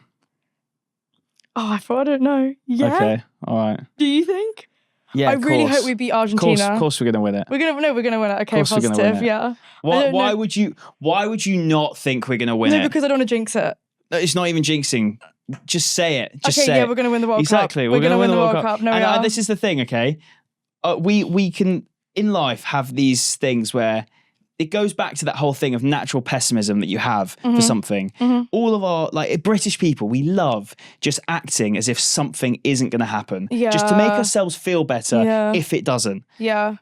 [SPEAKER 2] Oh, I don't know. Yeah.
[SPEAKER 1] Okay. All right.
[SPEAKER 2] Do you think?
[SPEAKER 1] Yeah,
[SPEAKER 2] I really hope we beat Argentina.
[SPEAKER 1] Of course we're going to win it.
[SPEAKER 2] We're going to win it. Okay, positive. Yeah.
[SPEAKER 1] Why would you not think we're going to win it?
[SPEAKER 2] No, because I don't want to jinx it.
[SPEAKER 1] No, it's not even jinxing. Just say it.
[SPEAKER 2] We're going to win the World Cup.
[SPEAKER 1] Exactly. We're going to win the World Cup. No, and this is the thing, okay? We can, in life, have these things where it goes back to that whole thing of natural pessimism that you have for something. All of our, like British people, we love just acting as if something isn't going to happen. Yeah. Just to make ourselves feel better if it doesn't.
[SPEAKER 2] Yeah.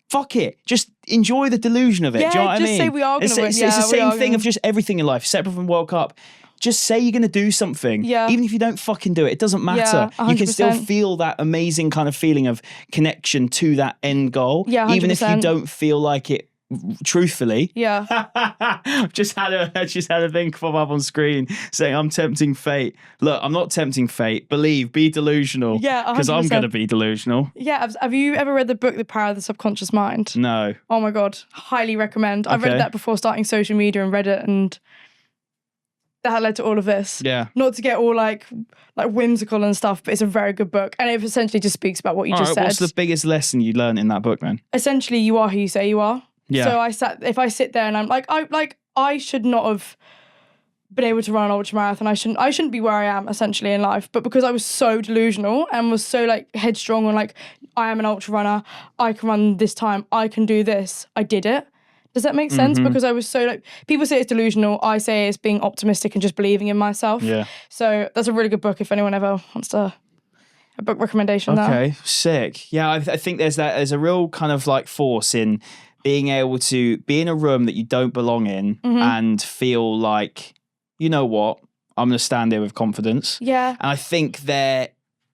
[SPEAKER 1] Fuck it. Just enjoy the delusion of it.
[SPEAKER 2] Yeah,
[SPEAKER 1] do you know what I mean?
[SPEAKER 2] Just say we are going to win.
[SPEAKER 1] It's the same thing of just everything in life, separate from World Cup. Just say you're going to do something. Yeah. Even if you don't fucking do it, it doesn't matter. Yeah, you can still feel that amazing kind of feeling of connection to that end goal. Yeah, 100%. Even if you don't feel like it truthfully.
[SPEAKER 2] Yeah.
[SPEAKER 1] I've just had a thing pop up on screen saying I'm tempting fate. Look, I'm not tempting fate. Be delusional.
[SPEAKER 2] Yeah,
[SPEAKER 1] because I'm going to be delusional.
[SPEAKER 2] Yeah. Have you ever read the book The Power of the Subconscious Mind?
[SPEAKER 1] No.
[SPEAKER 2] Oh my God. Highly recommend. I read that before starting social media and Reddit, and that led to all of this.
[SPEAKER 1] Yeah.
[SPEAKER 2] Not to get all like whimsical and stuff, but it's a very good book. And it essentially just speaks about what you just said.
[SPEAKER 1] What's the biggest lesson you learned in that book then?
[SPEAKER 2] Essentially, you are who you say you are. Yeah. So if I sit there and I'm like, I should not have been able to run an ultramarathon. I shouldn't be where I am essentially in life. But because I was so delusional and was so like headstrong on like, I am an ultra runner, I can run this time, I can do this, I did it. Does that make sense? Because I was so like, people say it's delusional, I say it's being optimistic and just believing in myself.
[SPEAKER 1] Yeah.
[SPEAKER 2] So that's a really good book if anyone ever wants a book recommendation.
[SPEAKER 1] Okay, sick. Yeah, I think there's a real kind of like force in being able to be in a room that you don't belong in and feel like, you know what, I'm going to stand there with confidence. Yeah. And I think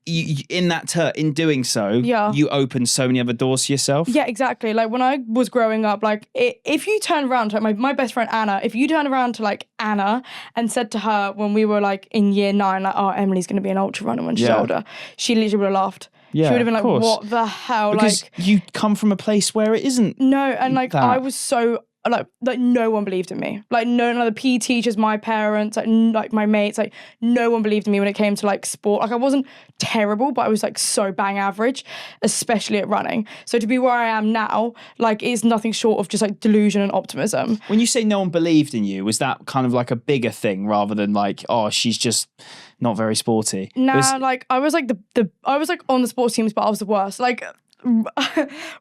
[SPEAKER 1] in doing so, you open so many other doors to yourself.
[SPEAKER 2] Yeah, exactly. Like when I was growing up, like if you turn around to like my best friend Anna, if you turn around to like Anna and said to her when we were like in year 9, like, oh, Emily's going to be an ultra runner when she's older, she literally would have laughed. Yeah, she would have been like, what the hell?
[SPEAKER 1] Because like, you come from a place where it isn't.
[SPEAKER 2] No, and like I was so like no one believed in me. Like none of the PE teachers, my parents, like my mates, like no one believed in me when it came to like sport. Like I wasn't terrible, but I was like so bang average, especially at running. So to be where I am now, like is nothing short of just like delusion and optimism.
[SPEAKER 1] When you say no one believed in you, was that kind of like a bigger thing rather than like, oh, she's just not very sporty?
[SPEAKER 2] Nah, like I was like I was like on the sports teams, but I was the worst. Like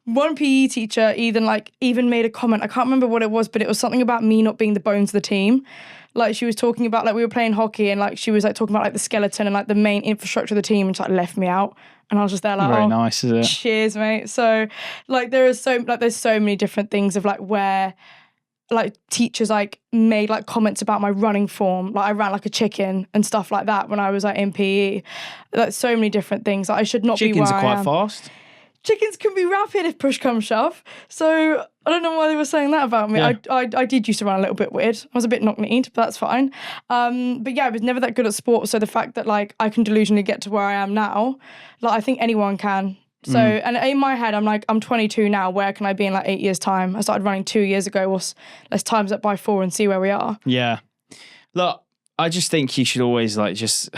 [SPEAKER 2] one PE teacher even made a comment. I can't remember what it was, but it was something about me not being the bones of the team. Like she was talking about, like we were playing hockey and like she was like talking about like the skeleton and like the main infrastructure of the team, and just like left me out. And I was just there like,
[SPEAKER 1] very nice, is it?
[SPEAKER 2] Cheers, mate. So like there's so many different things of like where like teachers like made like comments about my running form, like I ran like a chicken and stuff like that when I was like in PE. Like so many different things. Like, I should not
[SPEAKER 1] Chickens
[SPEAKER 2] be where
[SPEAKER 1] are quite fast.
[SPEAKER 2] Chickens can be rapid if push comes shove. So I don't know why they were saying that about me. Yeah. I did used to run a little bit weird. I was a bit knock-kneed, but that's fine. But yeah, I was never that good at sport. So the fact that like I can delusionally get to where I am now, like I think anyone can. So, and in my head, I'm like, I'm 22 now. Where can I be in like 8 years' time? I started running 2 years ago. Let's times that by 4 and see where we are.
[SPEAKER 1] Yeah. Look, I just think you should always like just,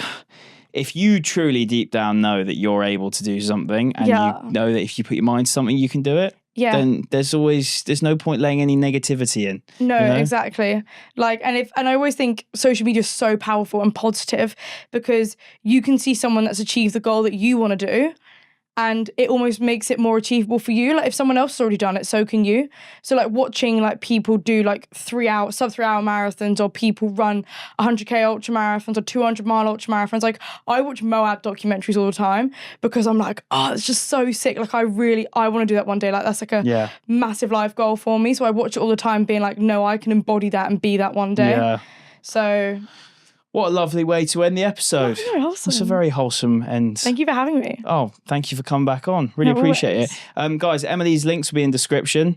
[SPEAKER 1] if you truly deep down know that you're able to do something and you know that if you put your mind to something, you can do it. Yeah. Then there's no point laying any negativity in.
[SPEAKER 2] No, you know? Exactly. Like, and I always think social media is so powerful and positive because you can see someone that's achieved the goal that you want to do. And it almost makes it more achievable for you. Like if someone else has already done it, so can you. So like watching like people do like sub 3 hour marathons, or people run 100k ultra marathons or 200-mile ultra marathons. Like I watch Moab documentaries all the time because I'm like, oh, it's just so sick. Like I want to do that one day. Like that's like a massive life goal for me. So I watch it all the time being like, no, I can embody that and be that one day. Yeah. So...
[SPEAKER 1] What a lovely way to end the episode.
[SPEAKER 2] Oh, awesome.
[SPEAKER 1] That's a very wholesome end.
[SPEAKER 2] Thank you for having me.
[SPEAKER 1] Oh, thank you for coming back on. Really appreciate it. Guys, Emily's links will be in description.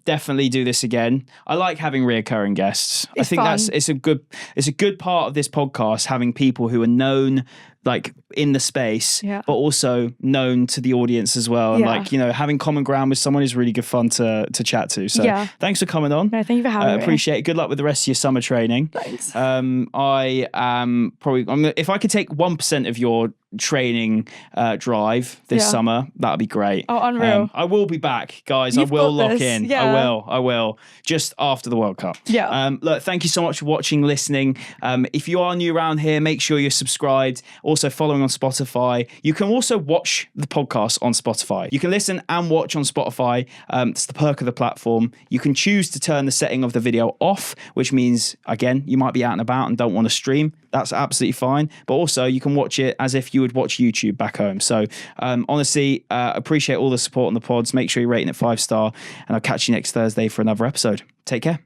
[SPEAKER 1] Definitely do this again. I like having reoccurring guests. I think fun. It's a good part of this podcast, having people who are known like in the space, but also known to the audience as well. And like, you know, having common ground with someone is really good fun to chat to. So thanks for coming on.
[SPEAKER 2] No, thank you for having me.
[SPEAKER 1] Appreciate it. Good luck with the rest of your summer training.
[SPEAKER 2] Thanks.
[SPEAKER 1] I am probably, if I could take 1% of your training drive this summer, that'd be great.
[SPEAKER 2] Oh, unreal.
[SPEAKER 1] I will be back, guys. I will lock in. Yeah. I will just after the World Cup. Look, thank you so much for watching, listening. If you are new around here, make sure you're subscribed, also following on Spotify. You can also watch the podcast on Spotify. You can listen and watch on Spotify. It's the perk of the platform. You can choose to turn the setting of the video off, which means again you might be out and about and don't want to stream. That's absolutely fine. But also you can watch it as if you would watch YouTube back home. So honestly, appreciate all the support on the pods. Make sure you're rating it 5-star, and I'll catch you next Thursday for another episode. Take care.